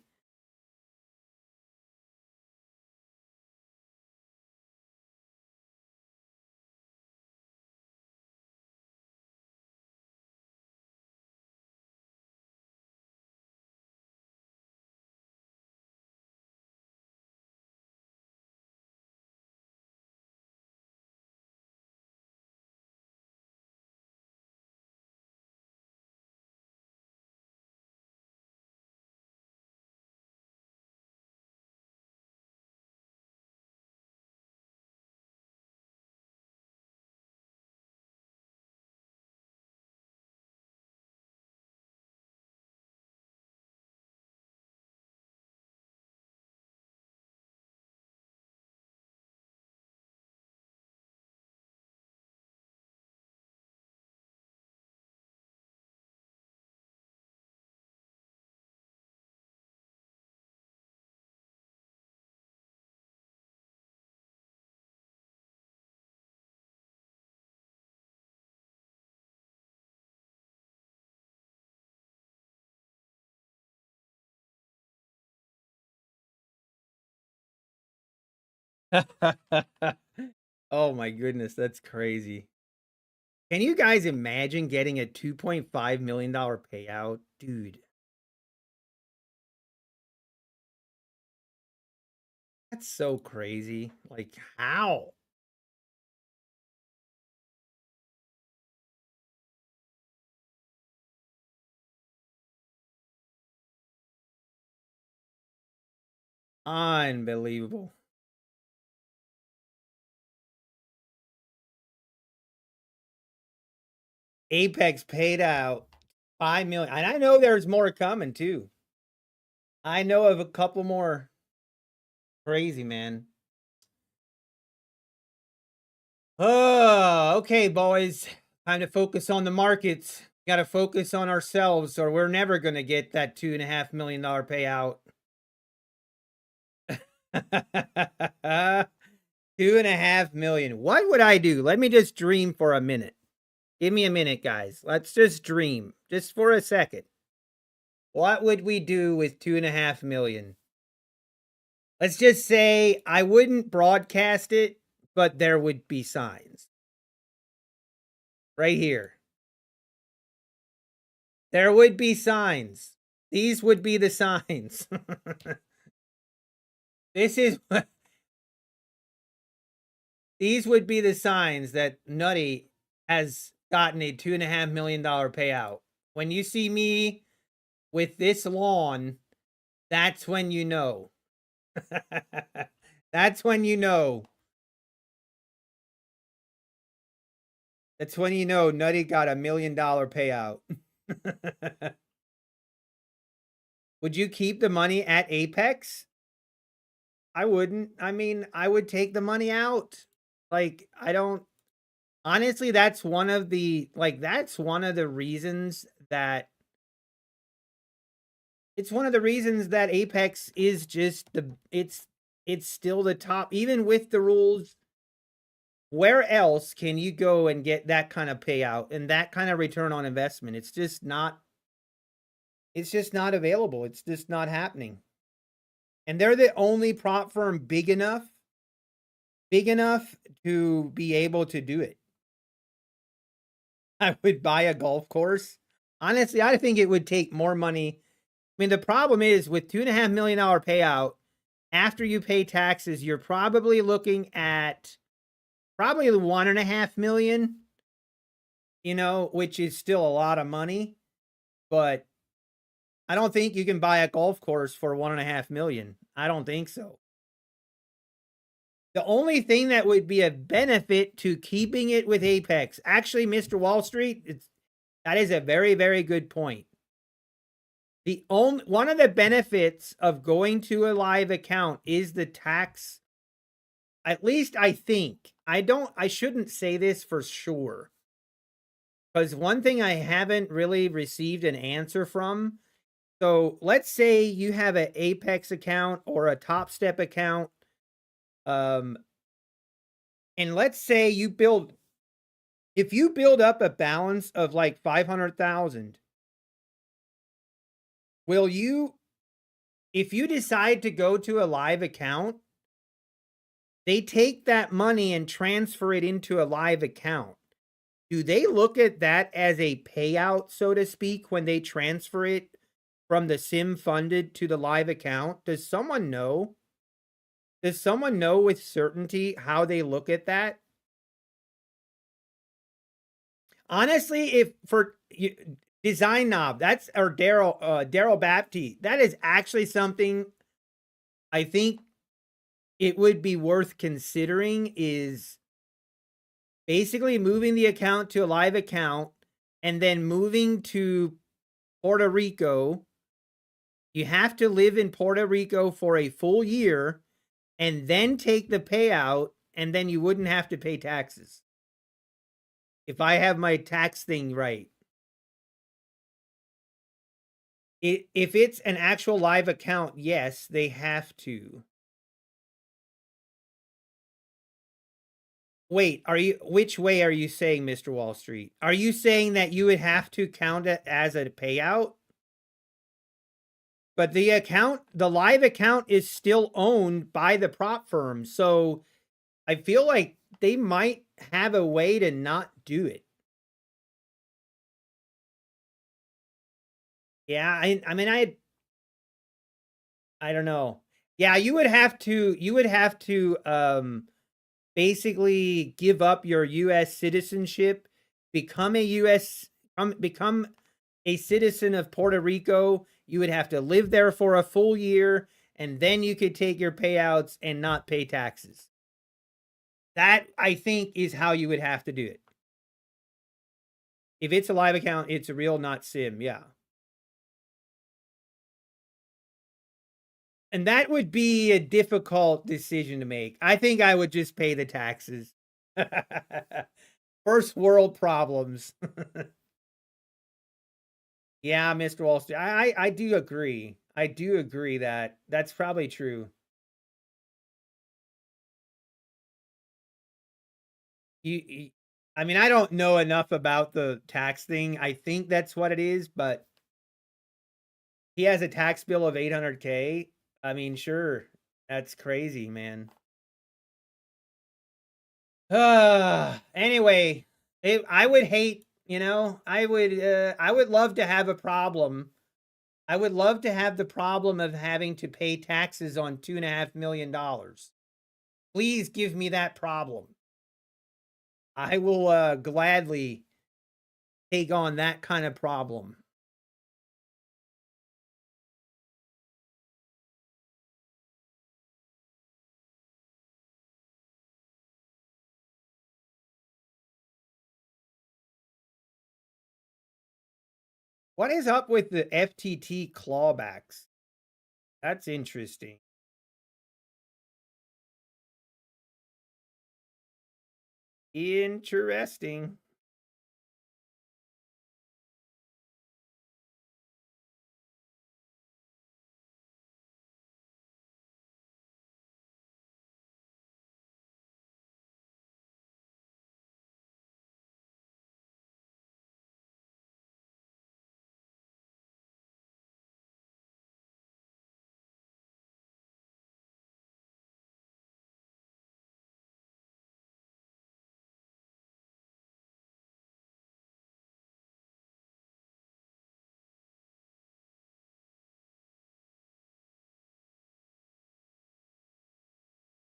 Oh my goodness, that's crazy. Can you guys imagine getting a $2.5 million payout? Dude, that's so crazy. Like, how? Unbelievable. Apex paid out 5 million. And I know there's more coming too. I know of a couple more. Crazy, man. Oh, okay, boys. Time to focus on the markets. Got to focus on ourselves, or we're never going to get that $2.5 million payout. 2.5 million. What would I do? Let me just dream for a minute. Give me a minute, guys. Let's just dream just for a second. What would we do with 2.5 million? Let's just say I wouldn't broadcast it, but there would be signs. Right here. There would be signs. These would be the signs. This is what these would be the signs that Nutty has gotten a $2.5 million payout. When you see me with this lawn, that's when you know. That's when you know. That's when you know Nutty got $1 million payout. Would you keep the money at Apex? I wouldn't. I mean, I would take the money out. Like, I don't. Honestly, that's one of the that's one of the reasons that it's one of the reasons that Apex is just it's still the top even with the rules. Where else can you go and get that kind of payout and that kind of return on investment? It's just not available. It's just not happening. And they're the only prop firm big enough to be able to do it. I would buy a golf course. Honestly, I think it would take more money. I mean, the problem is with $2.5 million payout, after you pay taxes, you're probably looking at probably 1.5 million, you know, which is still a lot of money, but I don't think you can buy a golf course for 1.5 million. I don't think so. The only thing that would be a benefit to keeping it with Apex, actually, Mr. Wall Street, that is a very, very good point. The only one of the benefits of going to a live account is the tax. At least I think. I shouldn't say this for sure. Because one thing I haven't really received an answer from. So let's say you have an Apex account or a Top Step account. And let's say if you build up a balance of like 500,000, if you decide to go to a live account, they take that money and transfer it into a live account. Do they look at that as a payout, so to speak, when they transfer it from the sim funded to the live account? Does someone know? Does someone know with certainty how they look at that? Honestly, if for Design Knob, that's or Daryl Baptiste, that is actually something I think it would be worth considering is basically moving the account to a live account and then moving to Puerto Rico. You have to live in Puerto Rico for a full year and then take the payout, and then you wouldn't have to pay taxes. If I have my tax thing right. If it's an actual live account, yes, they have to. Wait, which way are you saying, Mr. Wall Street? Are you saying that you would have to count it as a payout? But the live account is still owned by the prop firm. So I feel like they might have a way to not do it. Yeah, I mean, I don't know. Yeah, you would have to basically give up your US citizenship, become a citizen of Puerto Rico. You would have to live there for a full year, and then you could take your payouts and not pay taxes. That, I think, is how you would have to do it. If it's a live account, it's a real, not sim, yeah. And that would be a difficult decision to make. I think I would just pay the taxes. First world problems. Yeah, Mr. Wall Street. I do agree. I do agree that that's probably true. I mean, I don't know enough about the tax thing. I think that's what it is, but he has a tax bill of 800K. I mean, sure. That's crazy, man. Anyway, I would hate, I would love to have a problem. I would love to have the problem of having to pay taxes on $2.5 million. Please give me that problem. I will gladly take on that kind of problem. What is up with the FTT clawbacks? That's interesting. Interesting.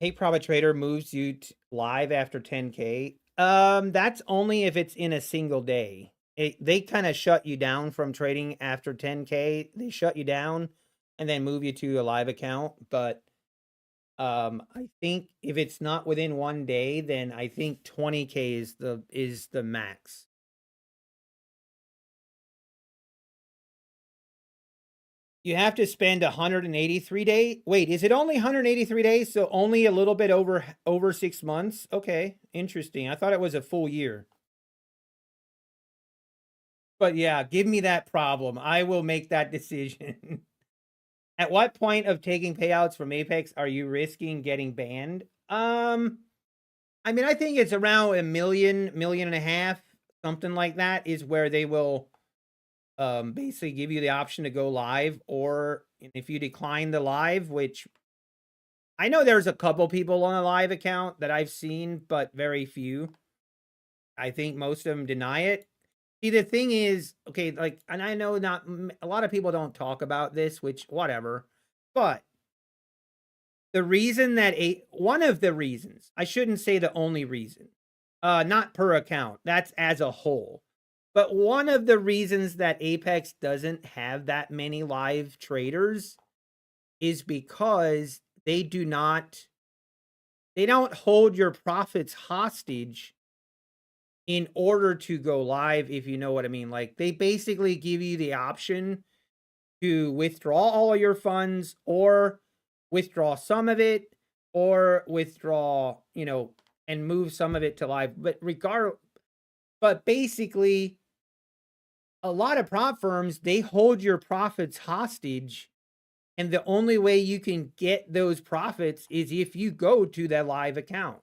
Hey, Private Trader moves you live after 10K. That's only if it's in a single day. They kind of shut you down from trading after 10K. They shut you down and then move you to a live account. But I think if it's not within one day, then I think 20K is the max. You have to spend 183 days. Wait, is it only 183 days? So only a little bit over 6 months? Okay, interesting. I thought it was a full year. But yeah, give me that problem. I will make that decision. At what point of taking payouts from Apex are you risking getting banned? I mean, I think it's around a million and a half, something like that, is where they will basically give you the option to go live, or if you decline the live, which I know there's a couple people on a live account that I've seen, but very few. I think most of them deny it. See, the thing is, okay, like, and I know not a lot of people don't talk about this, which whatever, but the reason that one of the reasons, I shouldn't say the only reason, not per account, that's as a whole. But one of the reasons that Apex doesn't have that many live traders is because they don't hold your profits hostage in order to go live, if you know what I mean. Like, they basically give you the option to withdraw all of your funds, or withdraw some of it, or withdraw, and move some of it to live. But basically, a lot of prop firms, they hold your profits hostage, and the only way you can get those profits is if you go to that live account.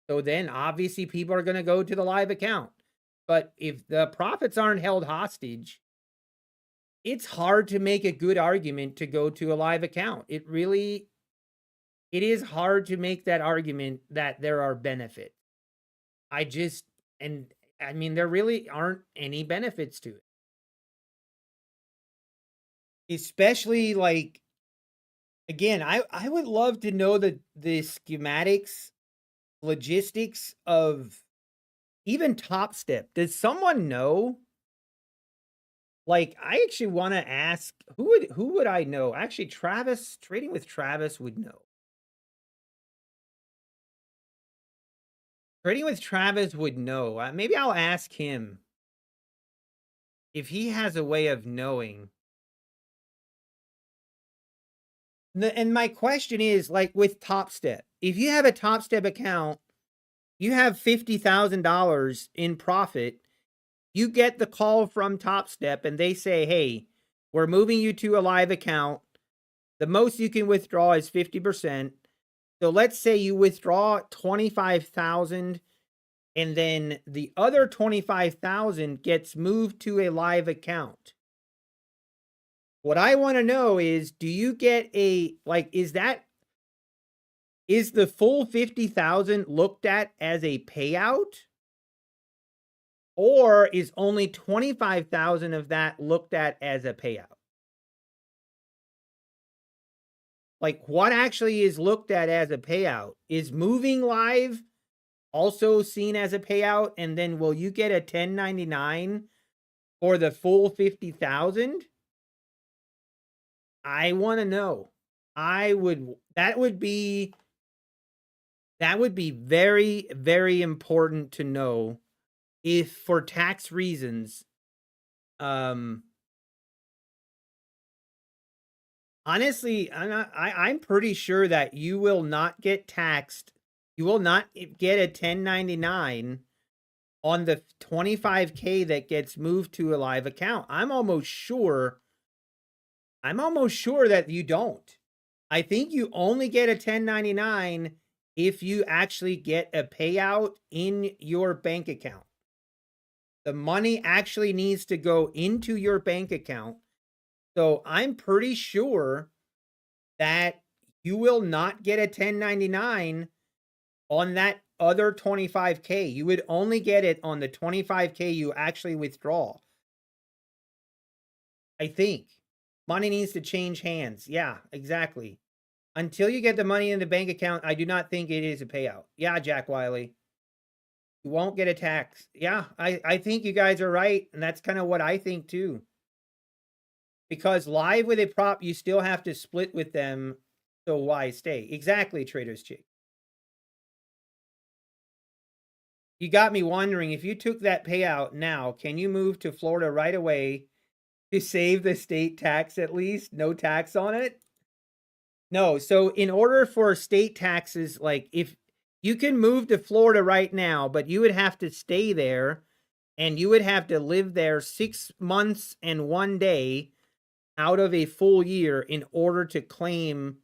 So then obviously people are going to go to the live account. But if the profits aren't held hostage, it's hard to make a good argument to go to a live account. It is hard to make that argument that there are benefits. I mean, there really aren't any benefits to it. Especially, like, again, I would love to know the schematics, logistics of even Top Step. Does someone know? Like, I actually want to ask, who would I know? Actually, Travis, Trading with Travis would know. Trading with Travis would know. Maybe I'll ask him if he has a way of knowing. And my question is, like, with Top Step, if you have a Top Step account, you have $50,000 in profit. You get the call from Top Step and they say, hey, we're moving you to a live account. The most you can withdraw is 50%. So let's say you withdraw 25,000 and then the other 25,000 gets moved to a live account. What I want to know is, do you get is the full 50,000 looked at as a payout? Or is only 25,000 of that looked at as a payout? Like, what actually is looked at as a payout? Is moving live also seen as a payout? And then will you get a 1099 for the full 50,000? I want to know. That would be very, very important to know, if for tax reasons. Honestly, I'm pretty sure that you will not get taxed You will not get a 1099 on the 25K that gets moved to a live account. I'm almost sure that you don't. I think you only get a 1099 if you actually get a payout in your bank account. The money actually needs to go into your bank account. So I'm pretty sure that you will not get a 1099 on that other 25K. You would only get it on the 25K you actually withdraw. I think money needs to change hands. Yeah, exactly. Until you get the money in the bank account, I do not think it is a payout. Yeah, Jack Wiley. You won't get a tax. Yeah, I think you guys are right. And that's kind of what I think too. Because live with a prop, you still have to split with them. So why stay? Exactly, Trader's Chick. You got me wondering, if you took that payout now, can you move to Florida right away to save the state tax at least? No tax on it? No. So in order for state taxes, like if you can move to Florida right now, but you would have to stay there and you would have to live there 6 months and 1 day out of a full year in order to claim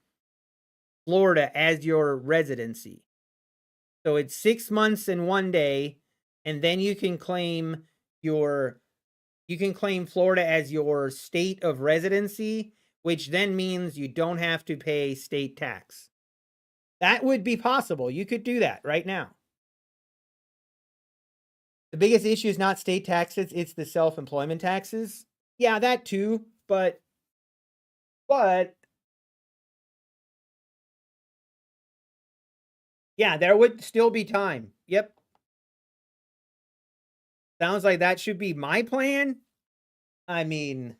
Florida as your residency. So it's 6 months and 1 day, and then you can claim Florida as your state of residency, which then means you don't have to pay state tax. That would be possible. You could do that right now. The biggest issue is not state taxes, it's the self-employment taxes. Yeah, that too, but yeah, there would still be time. Yep. Sounds like that should be my plan. I mean,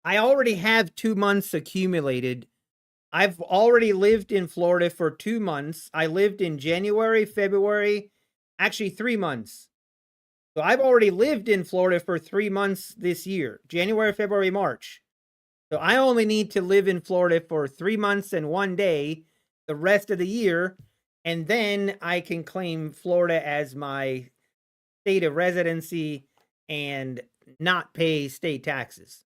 I already have 2 months accumulated. I've already lived in Florida for 2 months. I lived in January, February, actually 3 months. So I've already lived in Florida for 3 months this year, January, February, March. So I only need to live in Florida for 3 months and 1 day the rest of the year, and then I can claim Florida as my state of residency and not pay state taxes.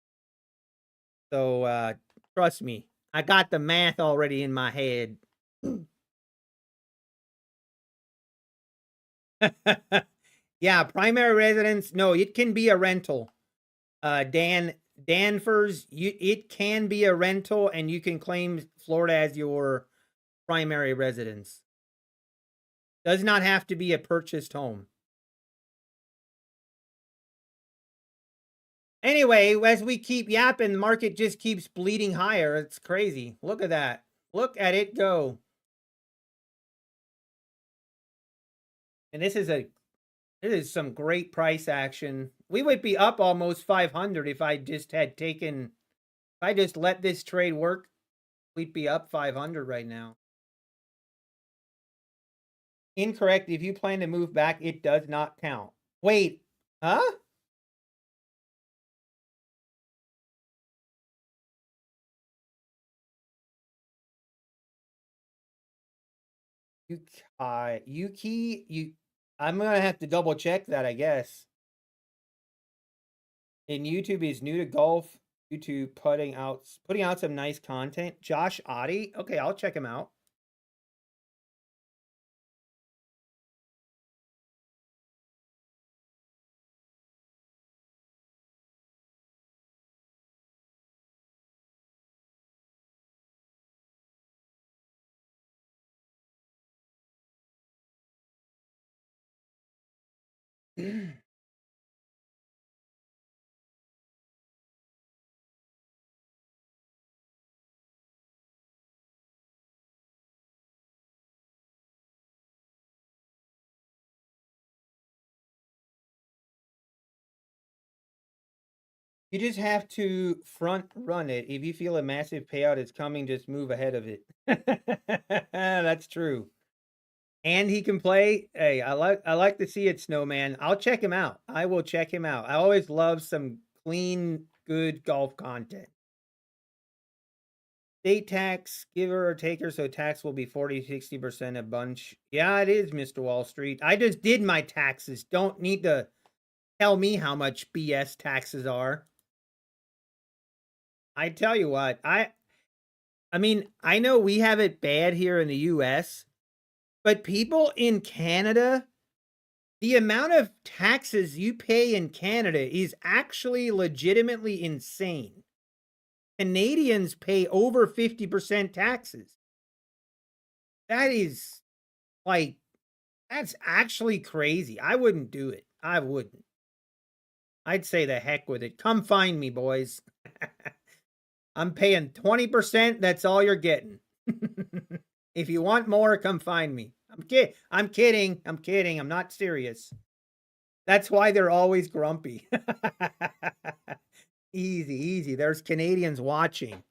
So trust me, I got the math already in my head. Yeah, primary residence. No, it can be a rental. Danvers, it can be a rental and you can claim Florida as your primary residence. Does not have to be a purchased home. Anyway, as we keep yapping, the market just keeps bleeding higher. It's crazy. Look at that. Look at it go. And this is some great price action. We would be up almost 500 if I just let this trade work. We'd be up 500 right now. Incorrect. If you plan to move back, it does not count. Wait, huh? I'm gonna have to double check that, I guess. And YouTube is new to golf. YouTube putting out some nice content. Josh Oddie. Okay, I'll check him out. You just have to front run it. If you feel a massive payout is coming, just move ahead of it. That's true. And he can play. Hey, I like to see it, Snowman. I'll check him out. I will check him out. I always love some clean, good golf content. State tax, giver or taker, so tax will be 40-60% a bunch. Yeah, it is, Mr. Wall Street. I just did my taxes. Don't need to tell me how much BS taxes are. I tell you what, I mean, I know we have it bad here in the US, but people in Canada, the amount of taxes you pay in Canada is actually legitimately insane. Canadians pay over 50% taxes. That is like, that's actually crazy. I wouldn't do it. I wouldn't. I'd say the heck with it. Come find me, boys. I'm paying 20%. That's all you're getting. If you want more, come find me. I'm kidding. I'm not serious. That's why they're always grumpy. Easy, easy. There's Canadians watching.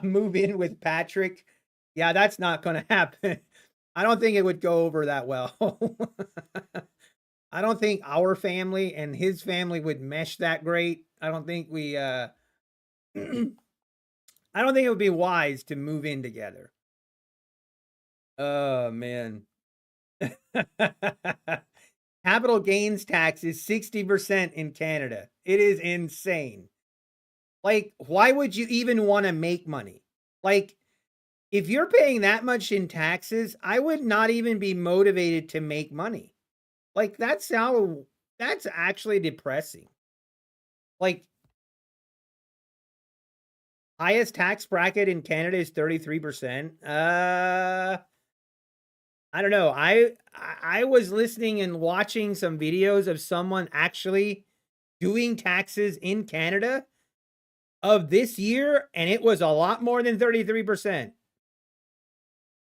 Move in with Patrick. Yeah, that's not going to happen. I don't think it would go over that well. I don't think our family and his family would mesh that great. I don't think we I don't think it would be wise to move in together. Oh man. Capital gains tax is 60% in Canada. It is insane. Like, why would you even want to make money? Like, if you're paying that much in taxes, I would not even be motivated to make money. Like, that's actually depressing. Like, highest tax bracket in Canada is 33%. I don't know. I was listening and watching some videos of someone actually doing taxes in Canada of this year, and it was a lot more than 33%.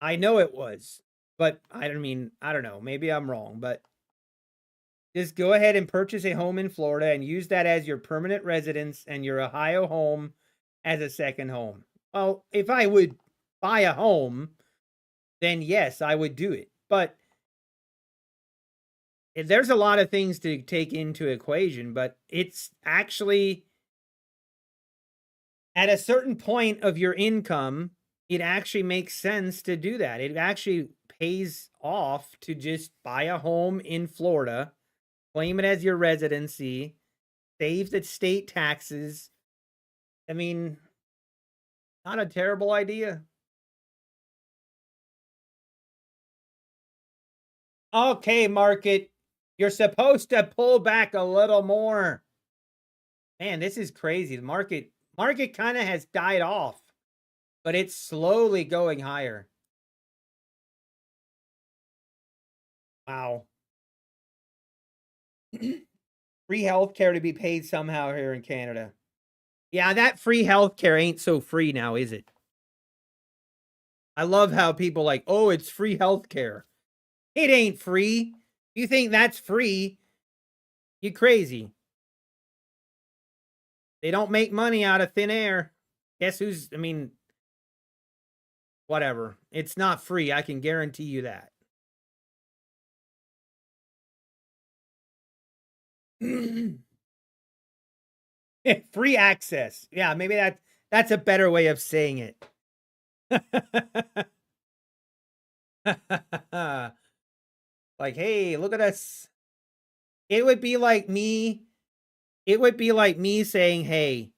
I know it was, but I don't know. Maybe I'm wrong, but just go ahead and purchase a home in Florida and use that as your permanent residence and your Ohio home as a second home. Well, if I would buy a home, then yes, I would do it. But there's a lot of things to take into equation, but it's actually at a certain point of your income, it actually makes sense to do that. It actually pays off to just buy a home in Florida, claim it as your residency, save the state taxes. I mean, not a terrible idea. Okay, market, you're supposed to pull back a little more. Man, this is crazy. The market kind of has died off, but it's slowly going higher. Wow. Free healthcare to be paid somehow here in Canada. Yeah, that free healthcare ain't so free now, is it? I love how people like, oh, it's free healthcare. It ain't free. You think that's free? You crazy. They don't make money out of thin air. Guess who's, whatever. It's not free. I can guarantee you that. Free access. Yeah, maybe that's a better way of saying it. Like, hey, look at us. It would be like me saying, hey,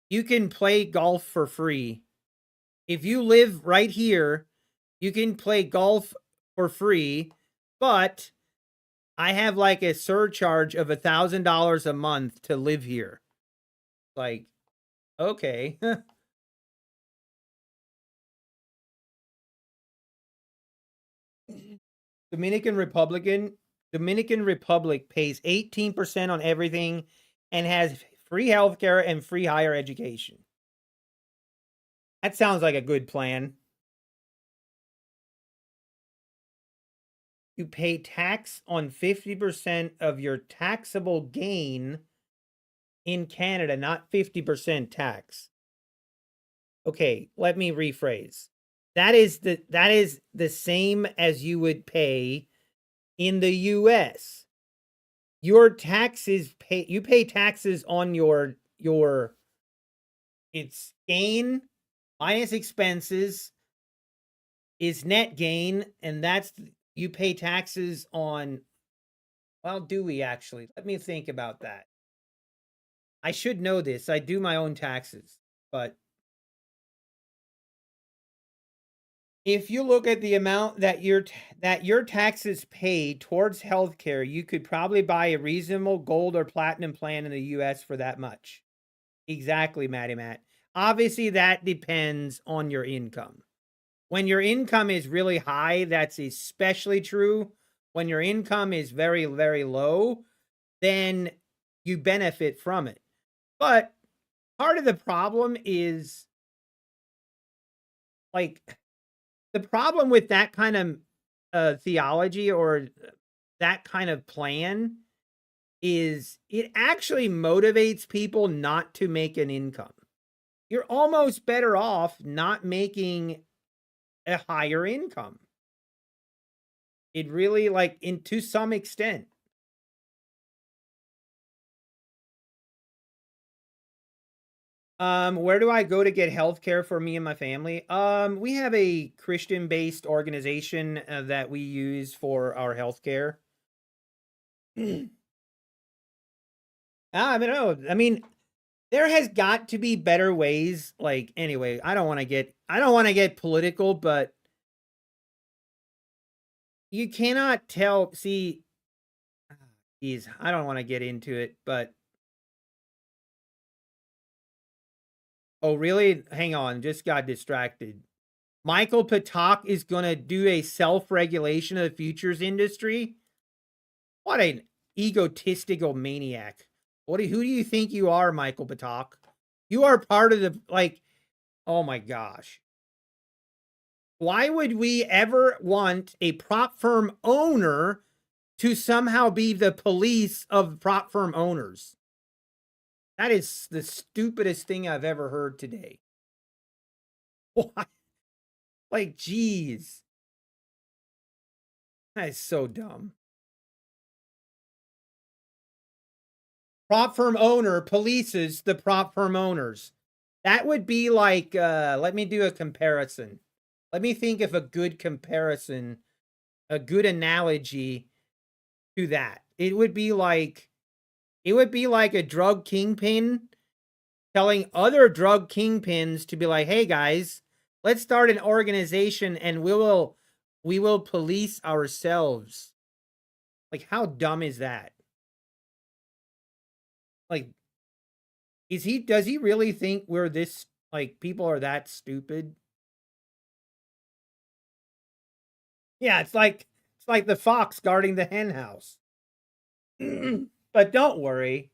you can play golf for free. If you live right here, you can play golf for free, but I have like a surcharge of $1,000 a month to live here. Like, okay. Dominican Republic pays 18% on everything and has free healthcare and free higher education. That sounds like a good plan. You pay tax on 50% of your taxable gain in Canada, not 50% tax. Okay, let me rephrase. That is the same as you would pay in the US. Your taxes you pay taxes on your gain minus expenses is net gain, and that's you pay taxes on. Well, do we actually? Let me think about that. I should know this. I do my own taxes, but if you look at the amount that your taxes pay towards healthcare, you could probably buy a reasonable gold or platinum plan in the US for that much. Exactly, Matty Matt. Obviously, that depends on your income. When your income is really high, that's especially true. When your income is very, very low, then you benefit from it. But part of the problem is, like, the problem with that kind of theology or that kind of plan is it actually motivates people not to make an income. You're almost better off not making a higher income. It really, like, to some extent. Where do I go to get healthcare for me and my family? We have a Christian-based organization that we use for our healthcare. I don't know. I mean, there has got to be better ways. Like, anyway, I don't want to get political, but you cannot tell. See, geez, I don't want to get into it, but oh, really? Hang on, just got distracted. Michael Patak is going to do a self-regulation of the futures industry. What an egotistical maniac. Who do you think you are, Michael Patak? You are part of the, like, oh my gosh. Why would we ever want a prop firm owner to somehow be the police of prop firm owners? That is the stupidest thing I've ever heard today. Why? Like, geez. That is so dumb. Prop firm owner polices the prop firm owners. That would be like, let me do a comparison. Let me think of a good comparison, a good analogy to that. It would be like a drug kingpin telling other drug kingpins to be like, hey guys, let's start an organization and we will police ourselves. Like, how dumb is that? Like, does he really think we're this, like, people are that stupid? Yeah, it's like the fox guarding the hen house. But don't worry.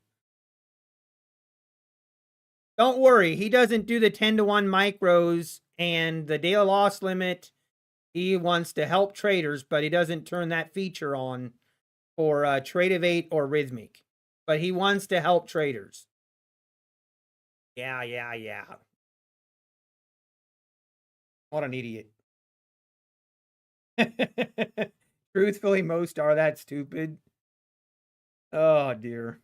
Don't worry. He doesn't do the 10-to-1 micros and the daily loss limit. He wants to help traders, but he doesn't turn that feature on for Trade-of-8 or Rhythmic. But he wants to help traders. Yeah. What an idiot. Truthfully, most are that stupid. Oh, dear.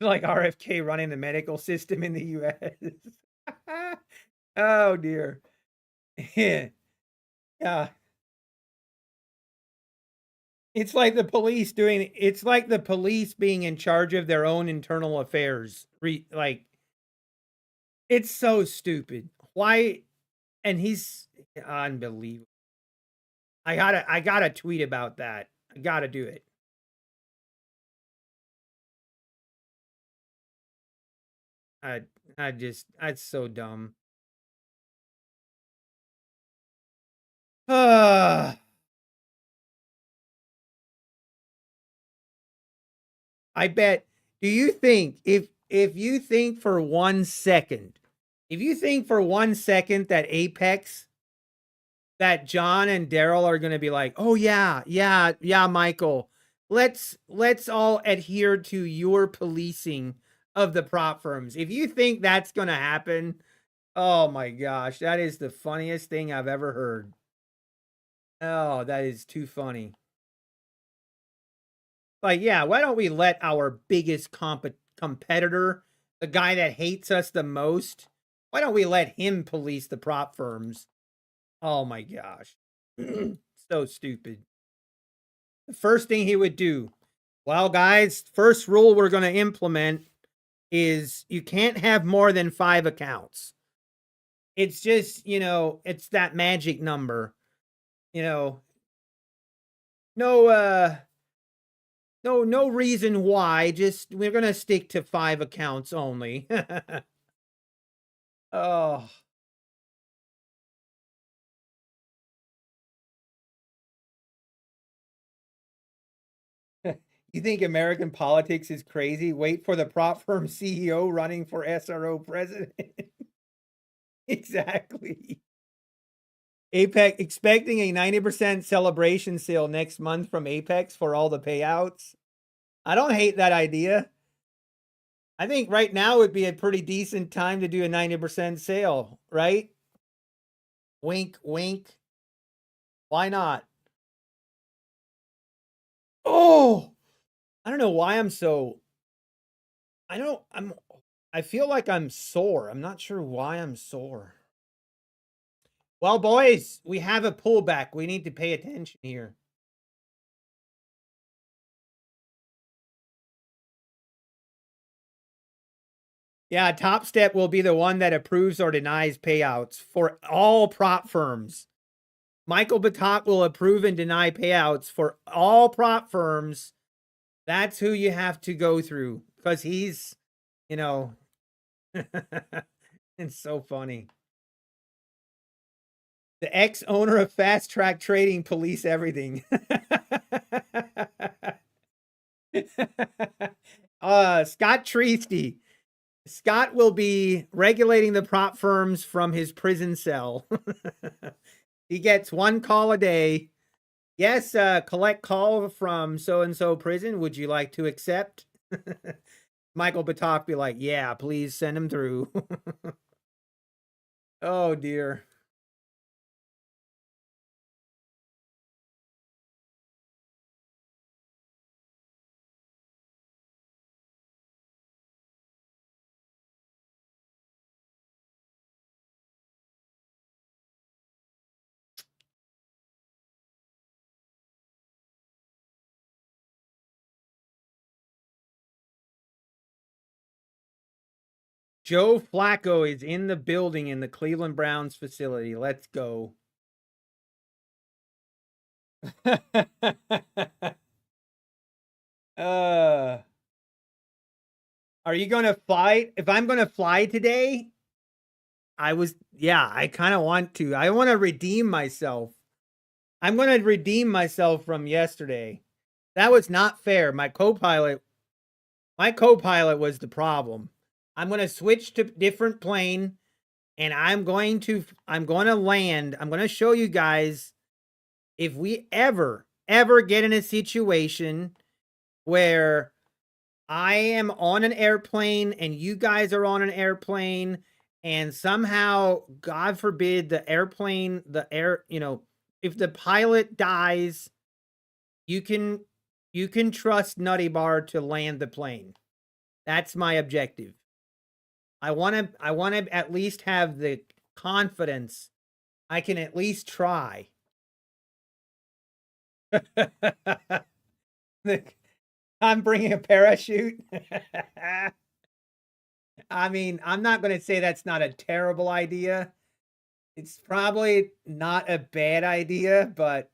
Like RFK running the medical system in the US. Oh, dear. Yeah. It's like the police being in charge of their own internal affairs. Like, it's so stupid. Why? And he's unbelievable. I gotta tweet about that. I gotta do it. That's so dumb. I bet. Do you think if you think for 1 second, that Apex, that John and Daryl are going to be like, oh yeah, Michael, let's all adhere to your policing of the prop firms. If you think that's going to happen, oh my gosh, that is the funniest thing I've ever heard. Oh, that is too funny. Like, yeah, why don't we let our biggest competitor The guy that hates us the most. Why don't we let him police the prop firms? Oh my gosh. So stupid. The first thing he would do. Well, guys, first rule we're going to implement is you can't have more than 5 accounts. It's just, it's that magic number. No no reason why, just we're going to stick to 5 accounts only. Oh. You think American politics is crazy? Wait for the prop firm CEO running for SRO president. Exactly. Apex expecting a 90% celebration sale next month from Apex for all the payouts. I don't hate that idea. I think right now would be a pretty decent time to do a 90% sale, right? Wink, wink. Why not? Oh, I don't know why I'm so. I feel like I'm sore. I'm not sure why I'm sore. Well, boys, we have a pullback. We need to pay attention here. Yeah, Top Step will be the one that approves or denies payouts for all prop firms. Michael Batak will approve and deny payouts for all prop firms. That's who you have to go through because he's, it's so funny. The ex-owner of Fast Track Trading police everything. Scott Treasty. Scott will be regulating the prop firms from his prison cell. He gets 1 call a day. Yes, collect call from so-and-so prison. Would you like to accept? Michael Batak be like, yeah, please send him through. Oh, dear. Joe Flacco is in the building in the Cleveland Browns facility. Let's go. Are you going to fly? If I'm going to fly today, I kind of want to. I want to redeem myself. I'm going to redeem myself from yesterday. That was not fair. My co-pilot was the problem. I'm going to switch to different plane and I'm going to land. I'm going to show you guys if we ever get in a situation where I am on an airplane and you guys are on an airplane and somehow, God forbid, if the pilot dies, you can trust Nutty Bar to land the plane. That's my objective. I want to at least have the confidence I can at least try. I'm bringing a parachute. I mean, I'm not going to say that's not a terrible idea. It's probably not a bad idea, but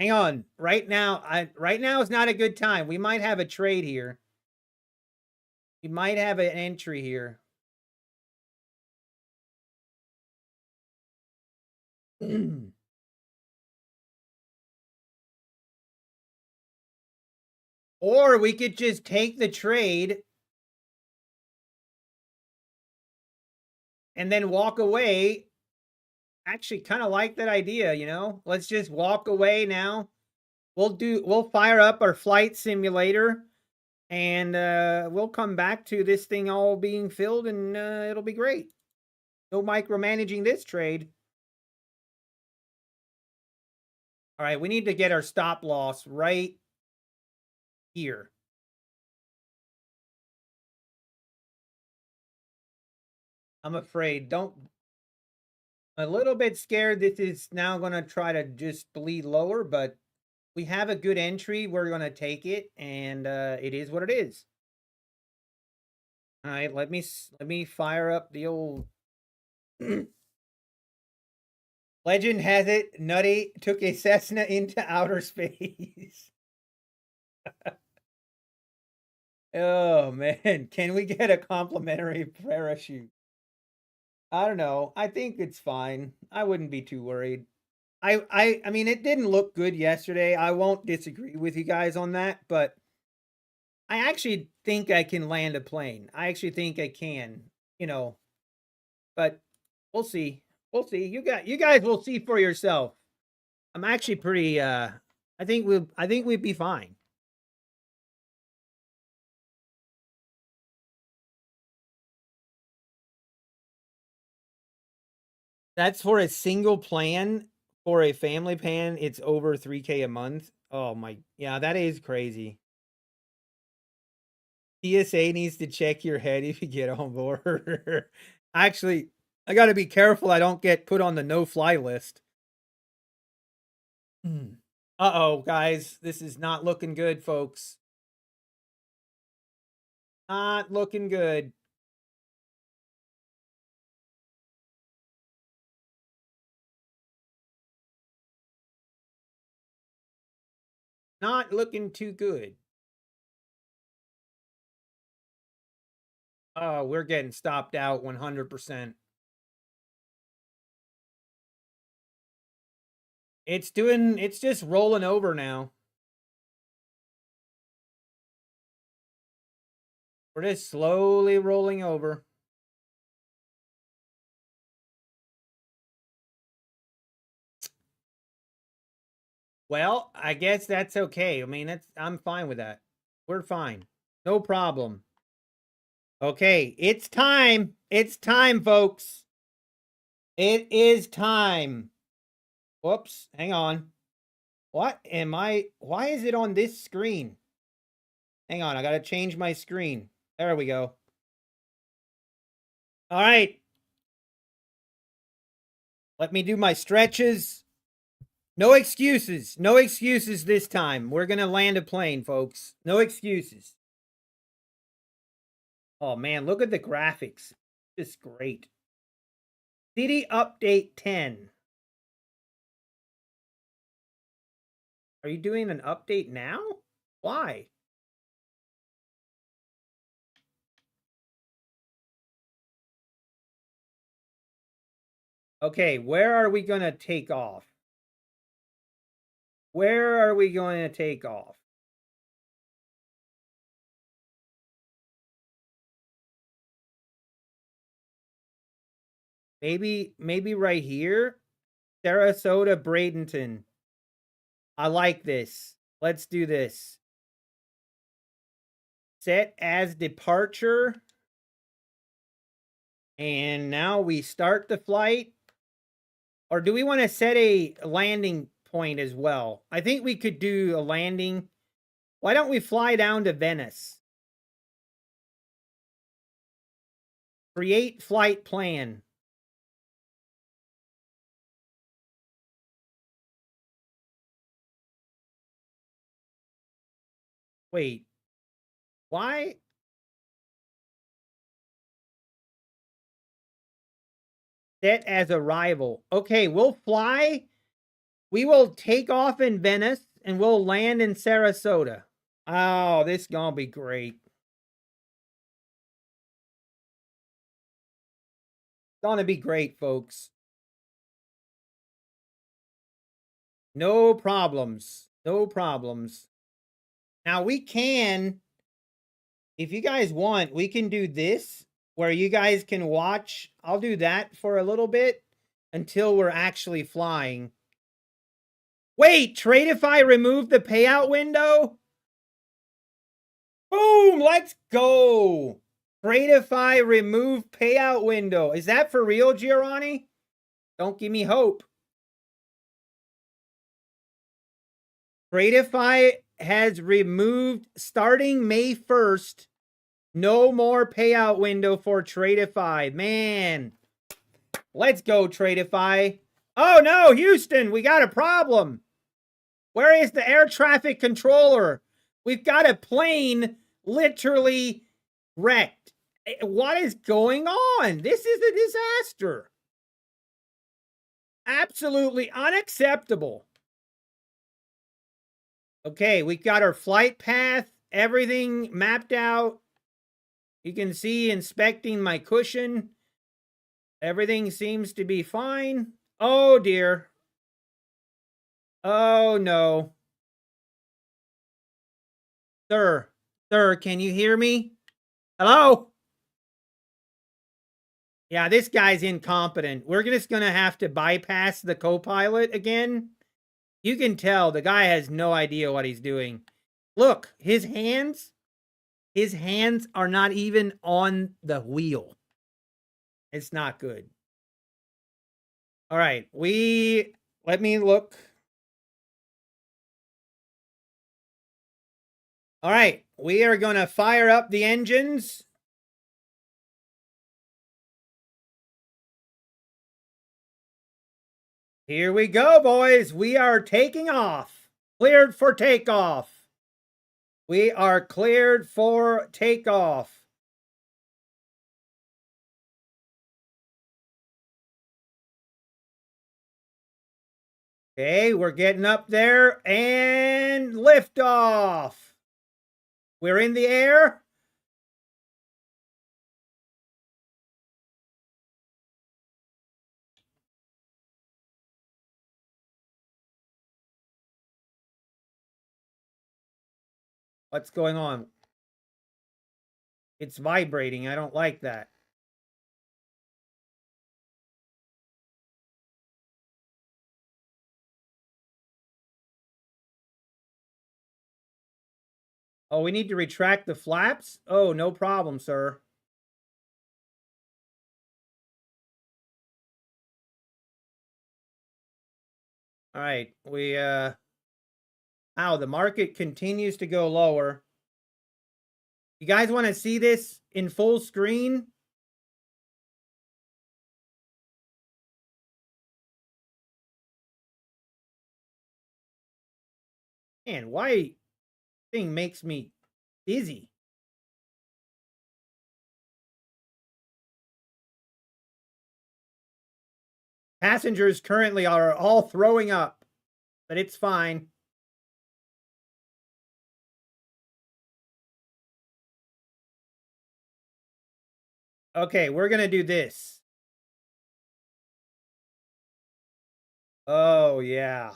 hang on. Right now is not a good time. We might have a trade here. We might have an entry here. Or we could just take the trade and then walk away. Actually, kind of like that idea, Let's just walk away now. We'll fire up our flight simulator and we'll come back to this thing all being filled and it'll be great. No micromanaging this trade. All right, we need to get our stop loss right here. I'm afraid. A little bit scared this is now going to try to just bleed lower, but we have a good entry. We're going to take it, and it is what it is. All right, let me fire up the old legend has it Nutty took a Cessna into outer space. Oh man, can we get a complimentary parachute? I don't know. I think it's fine. I wouldn't be too worried. I mean it didn't look good yesterday. I won't disagree with you guys on that, but I actually think I can land a plane. I actually think I can, you know, but we'll see. We'll see. You guys will see for yourself. I'm actually pretty I think we'd be fine. That's for a single plan for a family plan. It's over 3K a month. Oh my, yeah, that is crazy. TSA needs to check your head if you get on board. Actually, I got to be careful I don't get put on the no-fly list. Uh-oh, guys, this is not looking good, folks. Not looking good. Not looking too good. Oh, we're getting stopped out 100%. It's just rolling over now. We're just slowly rolling over. Well, I guess that's okay. I mean, I'm fine with that. We're fine. No problem. Okay, it's time. It's time, folks. It is time. Whoops, hang on. What am I? Why is it on this screen? Hang on, I got to change my screen. There we go. All right. Let me do my stretches. No excuses. No excuses this time. We're going to land a plane, folks. No excuses. Oh, man, look at the graphics. Just great. City Update 10. Are you doing an update now? Why? Okay, where are we going to take off? Where are we going to take off? Maybe right here. Sarasota, Bradenton. I like this. Let's do this. Set as departure. And now we start the flight. Or do we want to set a landing point as well? I think we could do a landing. Why don't we fly down to Venice? Create flight plan. Wait. Why? Set as arrival. Okay, we'll fly. We will take off in Venice and we'll land in Sarasota. Oh, this is gonna be great. It's gonna be great, folks. No problems. No problems. Now we can, if you guys want, we can do this where you guys can watch. I'll do that for a little bit until we're actually flying. Wait, Tradeify removed the payout window? Boom, let's go. Tradeify remove payout window. Is that for real, Giovanni? Don't give me hope. Tradeify has removed, starting May 1st, No more payout window for Tradeify. Man, let's go, Tradeify. Oh no, Houston, we got a problem. Where is the air traffic controller? We've got a plane literally wrecked. What is going on? This is a disaster. Absolutely unacceptable. Okay, we got our flight path, everything mapped out. You can see inspecting my cushion. Everything seems to be fine. Oh dear. Oh no. Sir, can you hear me? Hello? Yeah, this guy's incompetent. We're just going to have to bypass the co-pilot again. You can tell the guy has no idea what he's doing. Look, his hands are not even on the wheel. It's not good. All right, let me look. All right, we are going to fire up the engines. Here we go, boys. We are taking off. Cleared for takeoff. We are cleared for takeoff. Okay, we're getting up there and liftoff. We're in the air. What's going on? It's vibrating. I don't like that. Oh, we need to retract the flaps? Oh, no problem, sir. All right, the market continues to go lower. You guys want to see this in full screen? Man, why thing makes me dizzy? Passengers currently are all throwing up, but it's fine. Okay, we're going to do this. Oh, yeah.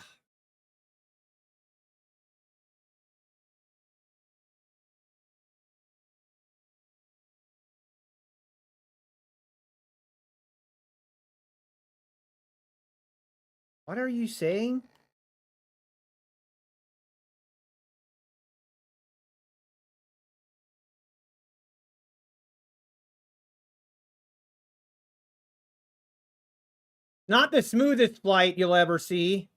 What are you saying? Not the smoothest flight you'll ever see.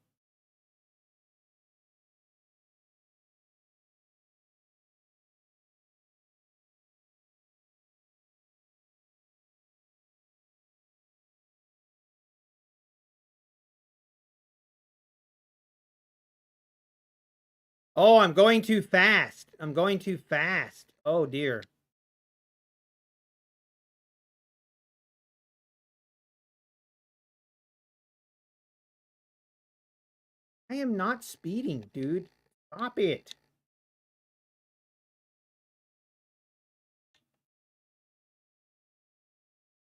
Oh, I'm going too fast. I'm going too fast. Oh, dear. I am not speeding, dude. Stop it.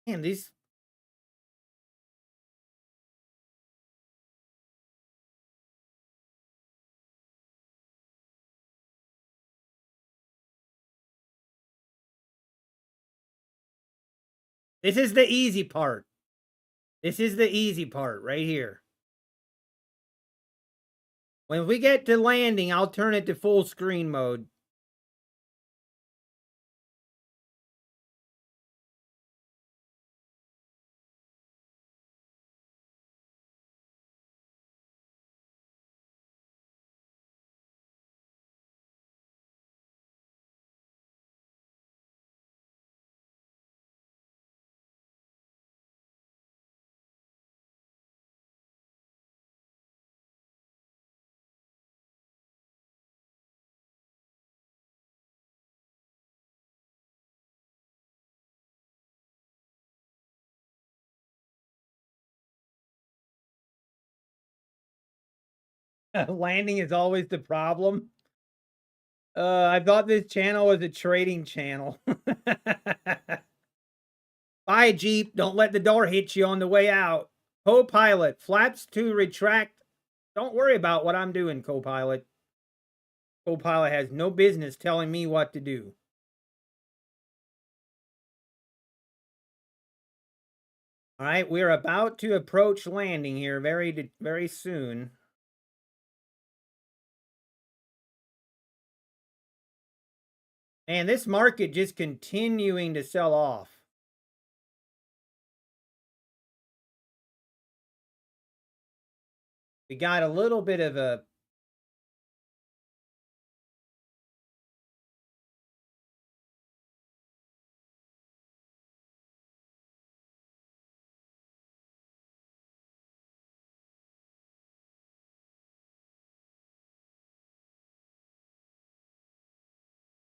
Man, these... This is the easy part. This is the easy part right here. When we get to landing, I'll turn it to full screen mode. Landing is always the problem. I thought this channel was a trading channel. Bye, Jeep. Don't let the door hit you on the way out. Co-pilot, flaps to retract. Don't worry about what I'm doing, co-pilot. Co-pilot has no business telling me what to do. All right, we're about to approach landing here very soon. And this market just continuing to sell off. We got a little bit of a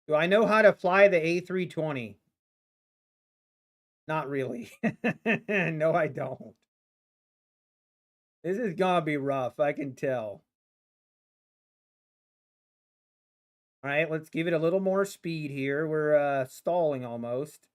Do I know how to fly the A320? Not really. No, I don't. This is gonna be rough, I can tell. All right, let's give it a little more speed here. We're stalling almost.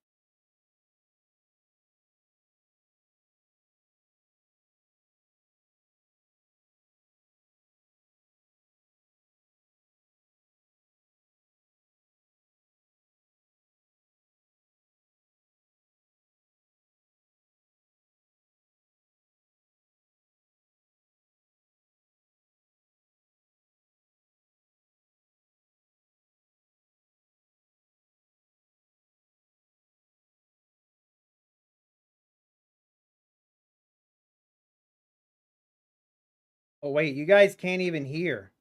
Oh, wait, you guys can't even hear.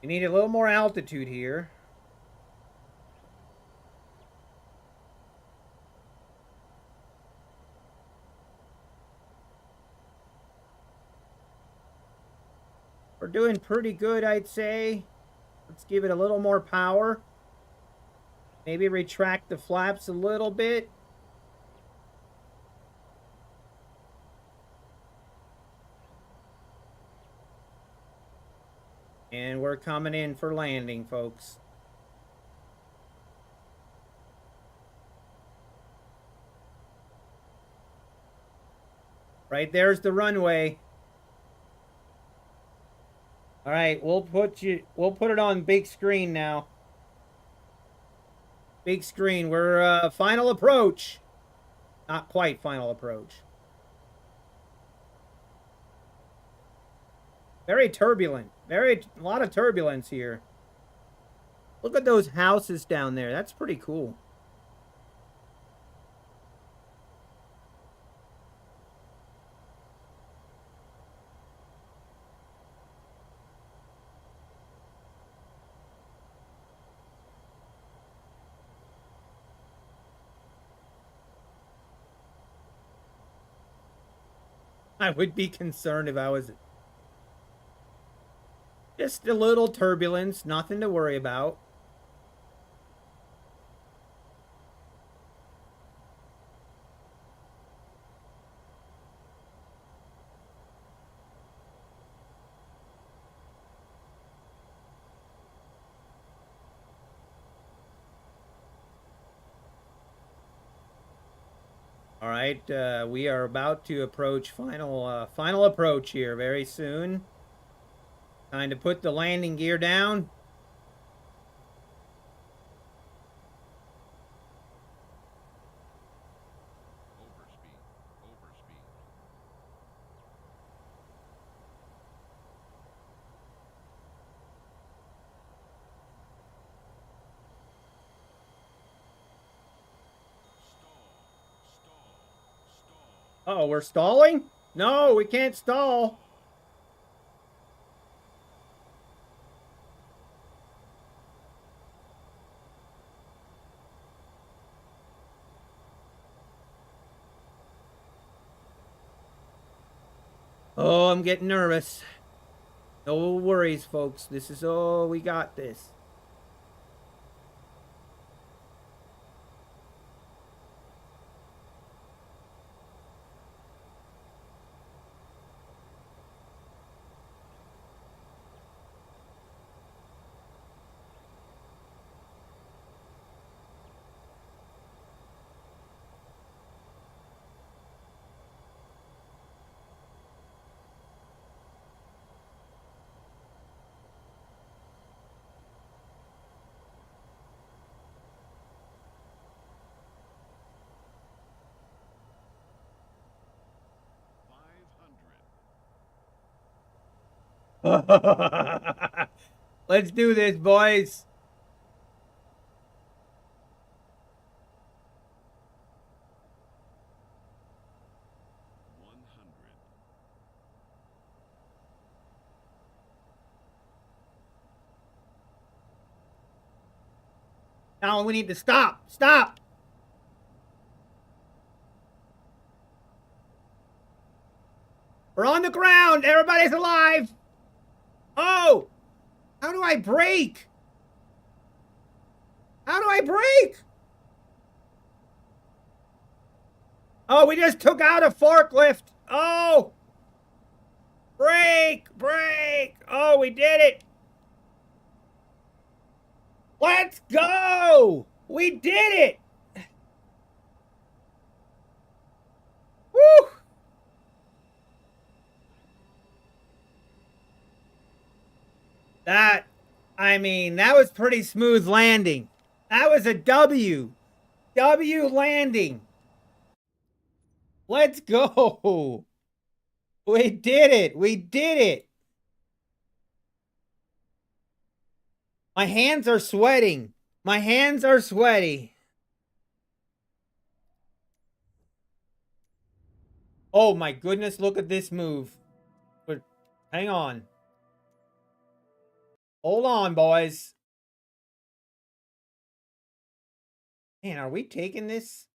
You need a little more altitude here. We're doing pretty good, I'd say. Let's give it a little more power. Maybe retract the flaps a little bit. And we're coming in for landing, folks. Right there's the runway. All right, we'll put it on big screen now. Big screen. We're final approach. Not quite final approach. Very turbulent. A lot of turbulence here. Look at those houses down there. That's pretty cool. I would be concerned if I was just a little turbulence, nothing to worry about. All right, we are about to approach final approach here very soon. Time to put the landing gear down. Oh, we're stalling? No, we can't stall. Oh, I'm getting nervous. No worries, folks. This is all we got this. Let's do this, boys. Now we need to stop. Stop. We're on the ground. Everybody's alive. Oh, how do I break? How do I break? Oh, we just took out a forklift. Oh, break, break. Oh, we did it. Let's go. We did it. Woo. That, I mean, that was pretty smooth landing. That was a W. W landing. Let's go. We did it. We did it. My hands are sweating. My hands are sweaty. Oh my goodness, look at this move. But hang on. Hold on, boys. Man, are we taking this?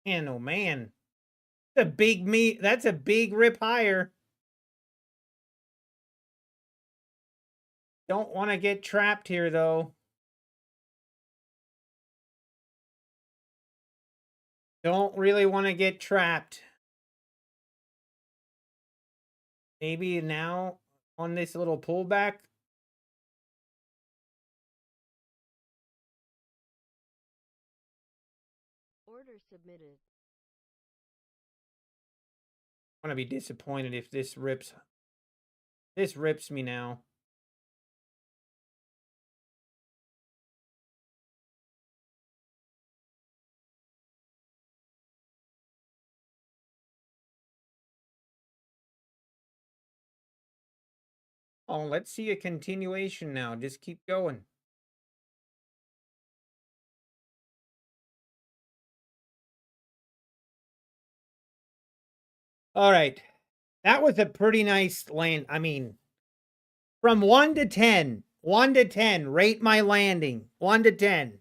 Man, oh man. That's a big meat. That's a big rip higher. Don't want to get trapped here, though. Don't really want to get trapped. Maybe now on this little pullback. Order submitted. I'm going to be disappointed if this rips. This rips me now. Oh, let's see a continuation now. Just keep going. All right. That was a pretty nice land. I mean, from 1 to 10. 1 to 10. Rate my landing. 1 to 10.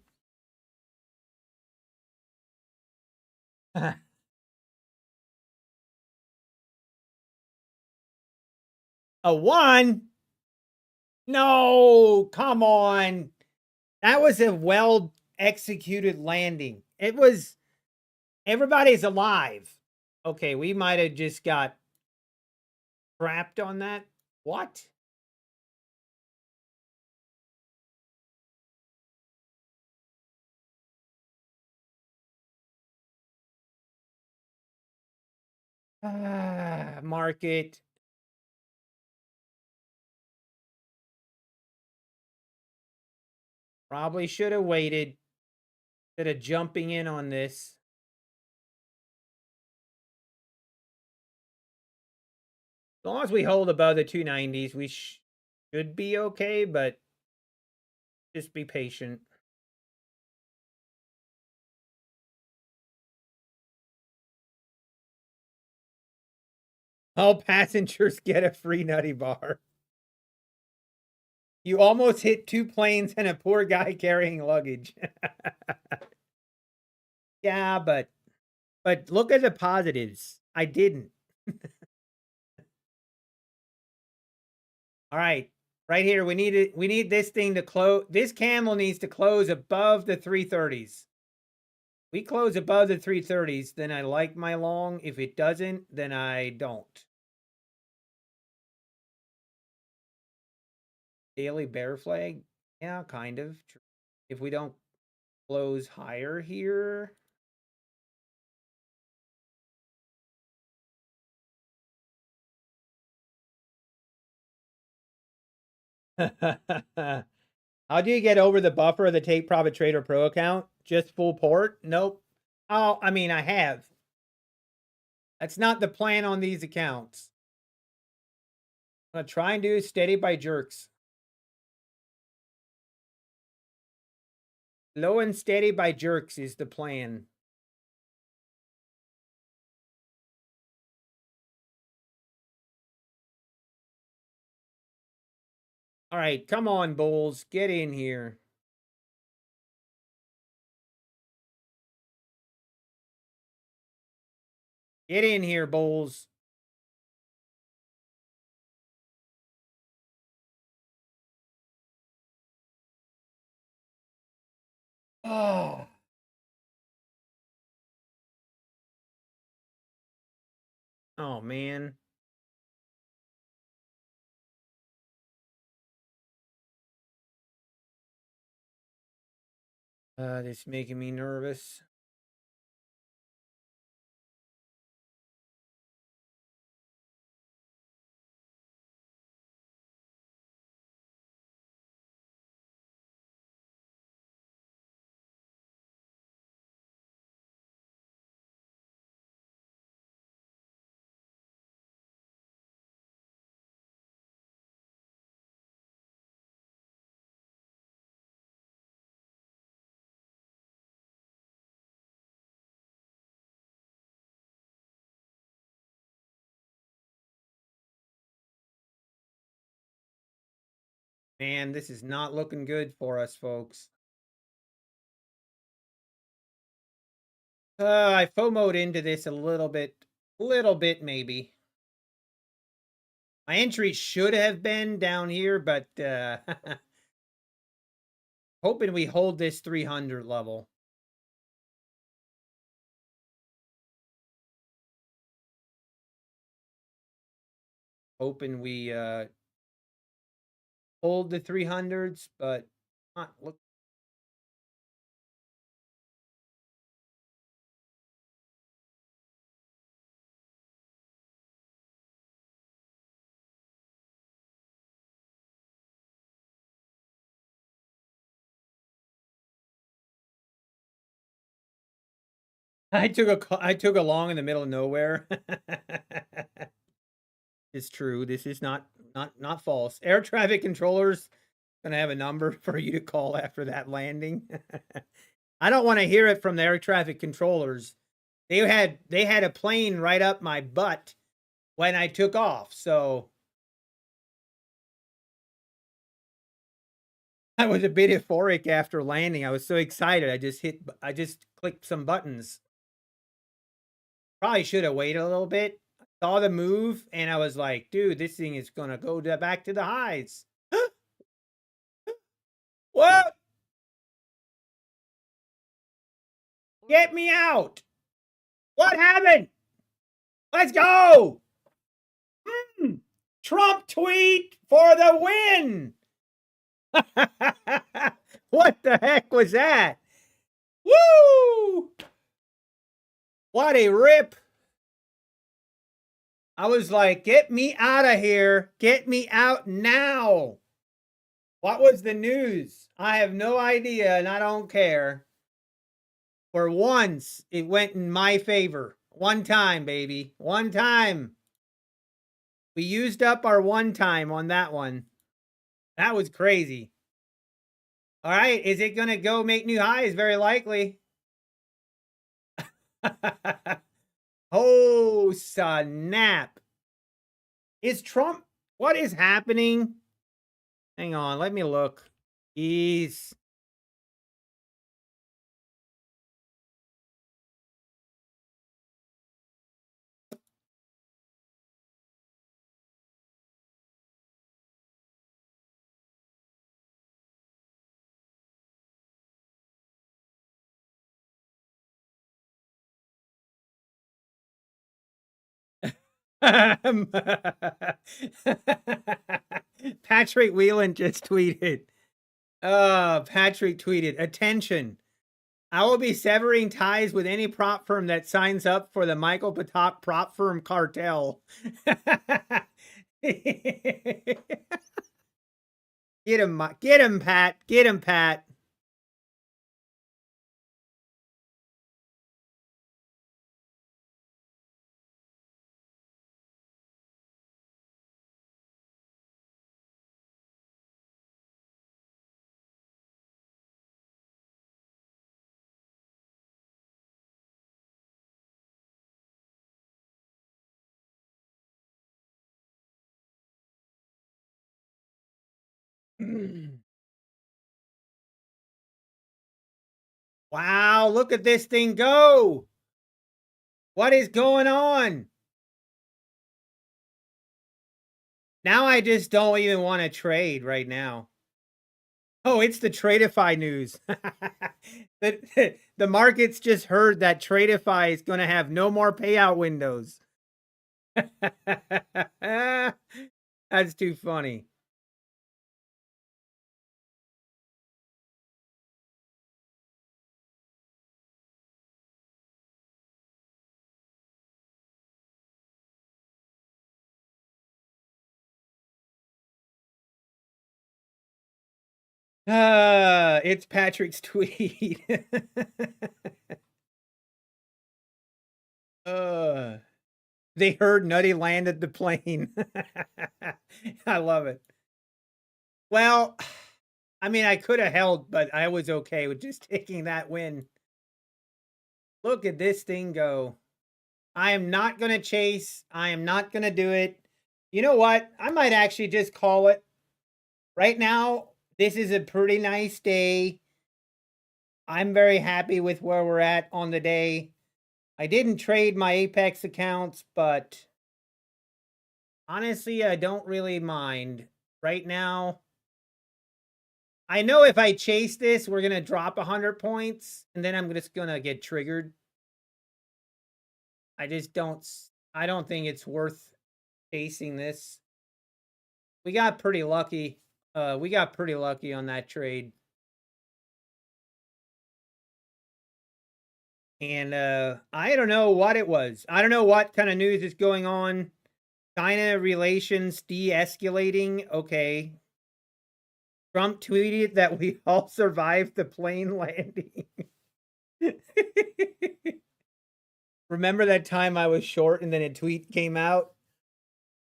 A 1? No, come on. That was a well executed landing. It was, everybody's alive. Okay, we might have just got trapped on that. What? Market. Probably should have waited instead of jumping in on this. As long as we hold above the 290s, we should be okay, but just be patient. All passengers get a free Nutty Bar. You almost hit 2 planes and a poor guy carrying luggage. Yeah, but look at the positives. I didn't. All right. Right here, we need this thing to close. This candle needs to close above the 330s. We close above the 330s, then I like my long. If it doesn't, then I don't. Daily bear flag? Yeah, kind of. If we don't close higher here. How do you get over the buffer of the Take Profit Trader Pro account? Just full port? Nope. Oh, I mean, I have. That's not the plan on these accounts. I'm going to try and do steady by jerks. Low and steady by jerks is the plan. All right, come on, bulls. Get in here. Get in here, bulls. Oh. Oh, man. This is making me nervous. Man, this is not looking good for us, folks. I FOMO'd into this a little bit maybe. My entry should have been down here, but hoping we hold this 300 level. Hoping we hold the 300s, but not look. I took a long in the middle of nowhere. It's true. This is not false. Air traffic controllers gonna have a number for you to call after that landing. I don't want to hear it from the air traffic controllers. They had a plane right up my butt when I took off, so I was a bit euphoric after landing. I was so excited. I just clicked some buttons. Probably should have waited a little bit. Saw the move and I was like, dude, this thing is gonna go back to the highs. What? Get me out. What happened? Let's go. Trump tweet for the win. What the heck was that? Woo! What a rip. I was like, get me out of here. Get me out now. What was the news? I have no idea and I don't care. For once, it went in my favor. One time, baby. One time. We used up our one time on that one. That was crazy. All right. Is it going to go make new highs? Very likely. Oh, snap. Is Trump... What is happening? Hang on. Let me look. Jeez. Patrick Whelan just tweeted. Patrick tweeted, attention. I will be severing ties with any prop firm that signs up for the Michael Patak prop firm cartel. Get him, Pat. Get him, Pat. Wow, look at this thing go. What is going on? Now I just don't even want to trade right now. Oh, it's the Tradeify news. The markets just heard that Tradeify is going to have no more payout windows. That's too funny. It's Patrick's tweet. They heard Nutty landed the plane. I love it. Well, I mean, I could have held, but I was okay with just taking that win. Look at this thing go. I am not going to chase. I am not going to do it. You know what? I might actually just call it. Right now, this is a pretty nice day. I'm very happy with where we're at on the day. I didn't trade my Apex accounts, but honestly, I don't really mind. Right now, I know if I chase this, we're going to drop 100 points, and then I'm just going to get triggered. I don't think it's worth chasing this. We got pretty lucky. We got pretty lucky on that trade. And I don't know what it was. I don't know what kind of news is going on. China relations de-escalating. Okay. Trump tweeted that we all survived the plane landing. Remember that time I was short and then a tweet came out?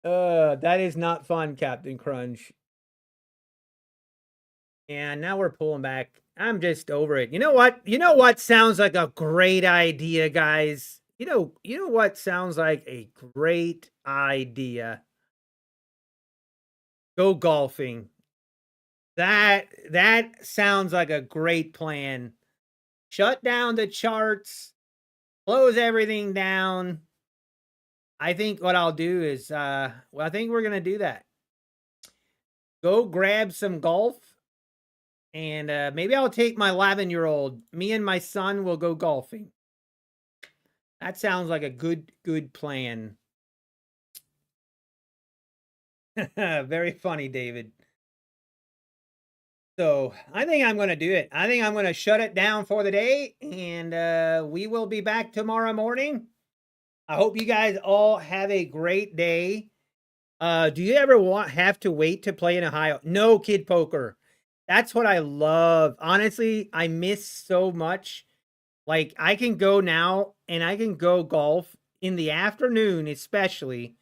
That is not fun, Captain Crunch. And now we're pulling back. I'm just over it. You know what? You know what sounds like a great idea, guys? You know what sounds like a great idea? Go golfing. That sounds like a great plan. Shut down the charts, close everything down. I think what I'll do is I think we're gonna do that. Go grab some golf. And maybe I'll take my 11-year-old. Me and my son will go golfing. That sounds like a good plan. Very funny, David. So I think I'm going to do it. I think I'm going to shut it down for the day. And we will be back tomorrow morning. I hope you guys all have a great day. Do you ever have to wait to play in Ohio? No, Kid Poker. That's what I love. Honestly, I miss so much. Like, I can go now and I can go golf in the afternoon, especially.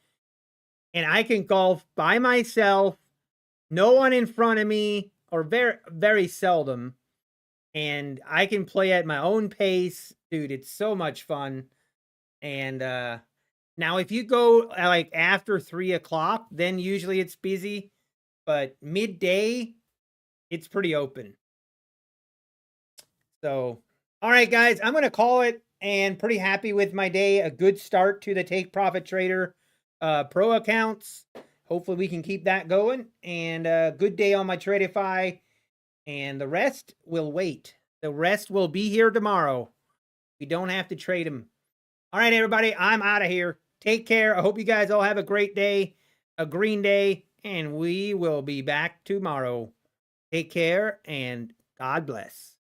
And I can golf by myself, no one in front of me, or very, very seldom. And I can play at my own pace. Dude, it's so much fun. And now if you go like after 3 o'clock, then usually it's busy. But midday, it's pretty open. So, all right, guys, I'm going to call it and pretty happy with my day. A good start to the Take Profit Trader Pro accounts. Hopefully we can keep that going. And a good day on my Tradeify. And the rest will wait. The rest will be here tomorrow. We don't have to trade them. All right, everybody, I'm out of here. Take care. I hope you guys all have a great day, a green day, and we will be back tomorrow. Take care and God bless.